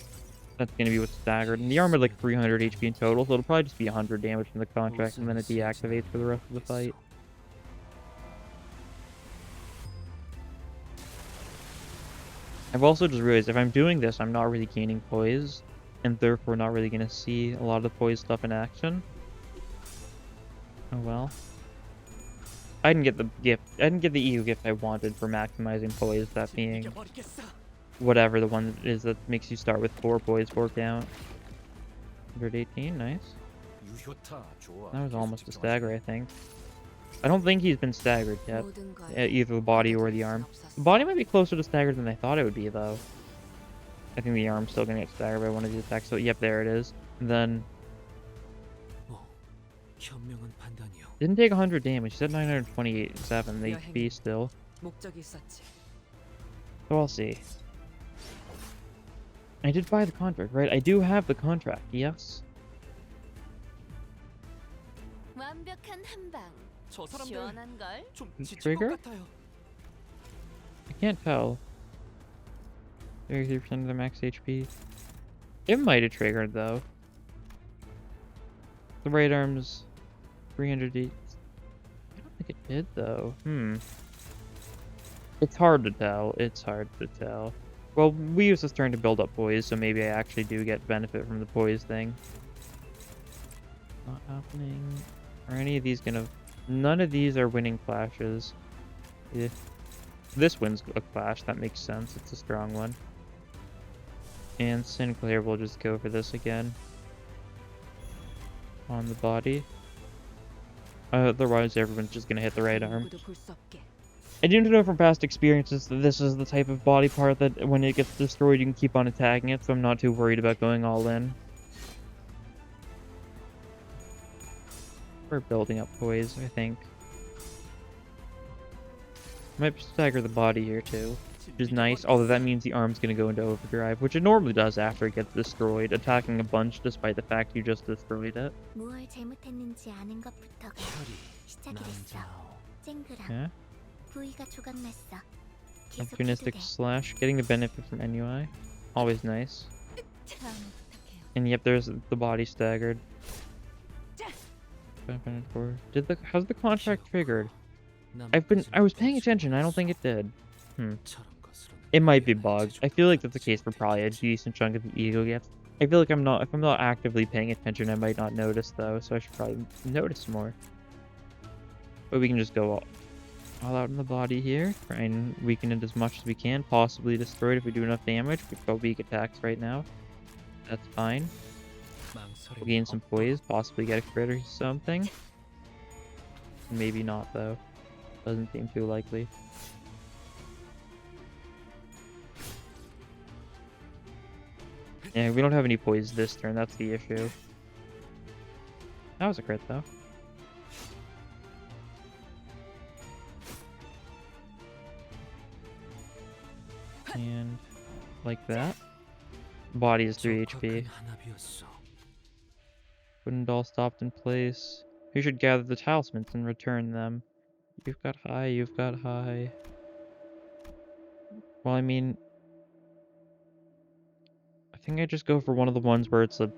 that's going to be what's staggered. And the arm had like 300 HP in total, so it'll probably just be 100 damage from the contract, and then it deactivates for the rest of the fight. I've also just realized if I'm doing this, I'm not really gaining poise, and therefore not really going to see a lot of the poise stuff in action. Oh well. I didn't get the gift. I didn't get the EU gift I wanted for maximizing poise, that being whatever the one is that makes you start with 4 poise, 4 count. 118, nice. That was almost a stagger, I think. I don't think he's been staggered yet, either the body or the arm. The body might be closer to staggered than I thought it would be, though. I think the arm's still gonna get staggered by one of these attacks. So, yep, there it is. And then didn't take 100 damage. He's at 927 HP still. 목적이 있었지. So I'll see. I did buy the contract, right? I do have the contract, yes. 완벽한 한 방. 저 사람들 시원한 걸. 좀 Trigger? 지칠 것 같아요. I can't tell. 33% of the max HP. It might have triggered, though. The right arm's 300 I don't think it did, though. It's hard to tell. It's hard to tell. Well, we use this turn to build up poise, so maybe I actually do get benefit from the poise thing. Not happening. Are any of these gonna... None of these are winning clashes. Yeah. This wins a clash, that makes sense. It's a strong one. And Sinclair will just go for this again. On the body. Otherwise, everyone's just gonna hit the right arm. 누구도 볼 수 없게. I do know from past experiences that this is the type of body part that when it gets destroyed, you can keep on attacking it, so I'm not too worried about going all in. We're building up poise, I think. Might stagger the body here too, which is nice, although that means the arm's gonna go into overdrive, which it normally does after it gets destroyed, attacking a bunch despite the fact you just destroyed it. 무얼 잘못했는지 아는 것부터가 시작이 됐어. 쨍그랑. Yeah. 부위가 조각났어. 계속해도 Opportunistic 돼. slash, getting the benefit from NUI. Always nice. 다음에 부탁해요. And yep, there's the body staggered. How's the contract triggered? I was paying attention, I don't think it did. It might be bugged. I feel like that's the case for probably a decent chunk of the ego gifts. I feel like if I'm not actively paying attention, I might not notice though, so I should probably notice more. But we can just go all out in the body here, try and weaken it as much as we can, possibly destroy it if we do enough damage. We've got weak attacks right now. That's fine. We'll gain some poise, possibly get a crit or something. Maybe not though. Doesn't seem too likely. Yeah, we don't have any poise this turn, that's the issue. That was a crit though. And like that. Body is 3 HP. Wooden doll stopped in place. We should gather the talismans and return them. You've got high, you've got high. Well, I mean... I think I just go for one of the ones where it's a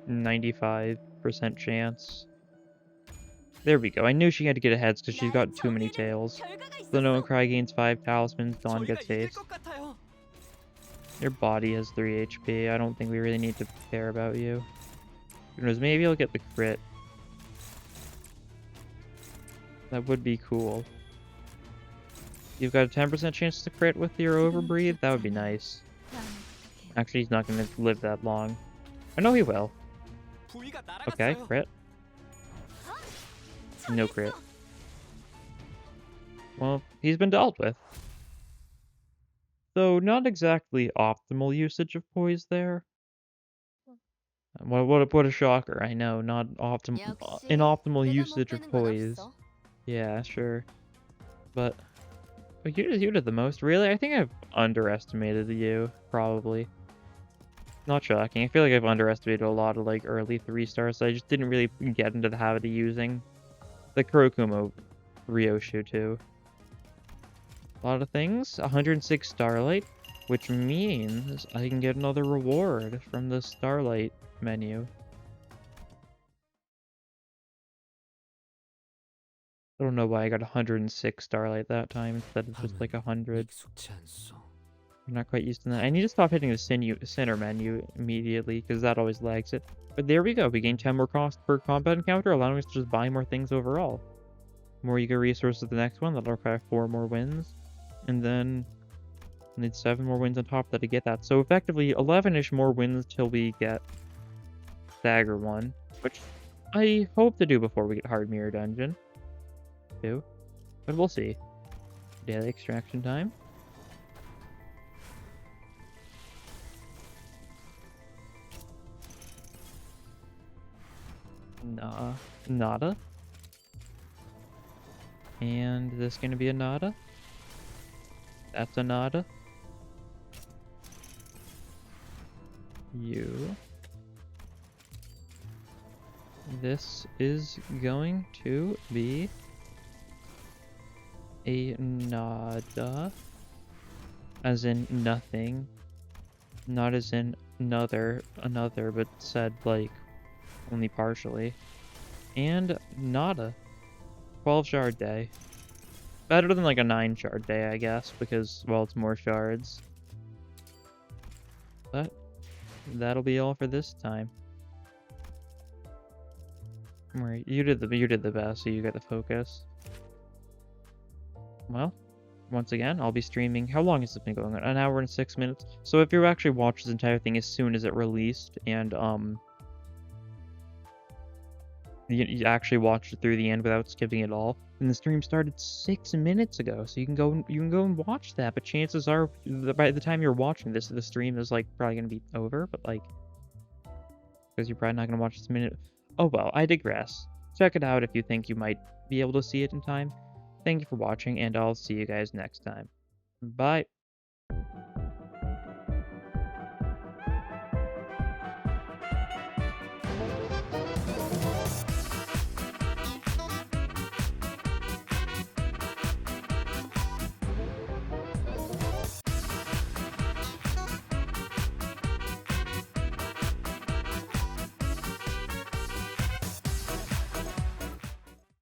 95% chance. There we go. I knew she had to get ahead because she's got too many tails. The No and Cry gains 5 talismans, Dawn gets haste. Your body has 3 HP. I don't think we really need to care about you. Who knows, maybe I'll get the crit. That would be cool. You've got a 10% chance to crit with your overbreathe? That would be nice. Actually, he's not going to live that long. I know he will. Okay, crit. No crit. Well, he's been dealt with. So, not exactly optimal usage of poise there. What a shocker, I know, not inoptimal usage of poise. Yeah, sure. But you did the most, really? I think I've underestimated you, probably. Not shocking. I feel like I've underestimated a lot of like early 3 stars. So I just didn't really get into the habit of using the Kurokumo Ryoshu too. A lot of things. 106 Starlight, which means I can get another reward from the Starlight menu. I don't know why I got 106 Starlight that time instead of just like 100. 익숙치 않소. I'm not quite used to that. I need to stop hitting the center menu immediately because that always lags it. But there we go. We gain 10 more cost per combat encounter, allowing us to just buy more things overall. More Eager resources the next one. That'll require 4 more wins. And then I need 7 more wins on top of that to get that. So effectively 11-ish more wins till we get Dagger 1. Which I hope to do before we get Hard Mirror Dungeon. Too. But we'll see. Daily extraction time. Nah, nada. And this gonna be a nada. That's a nada. You. This is going to be a nada. As in nothing. Not as in another, but said like only partially. And nada. 12 shard day. Better than like a 9 shard day, I guess, because, well, it's more shards. But that'll be all for this time. Right, you did the best, so you get the focus. Well, once again, I'll be streaming. How long has this been going on? An hour and 6 minutes. So if you actually watch this entire thing as soon as it released, and you actually watched it through the end without skipping it all, and the stream started 6 minutes ago, so you can go and watch that. But chances are, by the time you're watching this, the stream is like probably gonna be over. But like, because you're probably not gonna watch this minute. Oh well, I digress. Check it out if you think you might be able to see it in time. Thank you for watching, and I'll see you guys next time. Bye.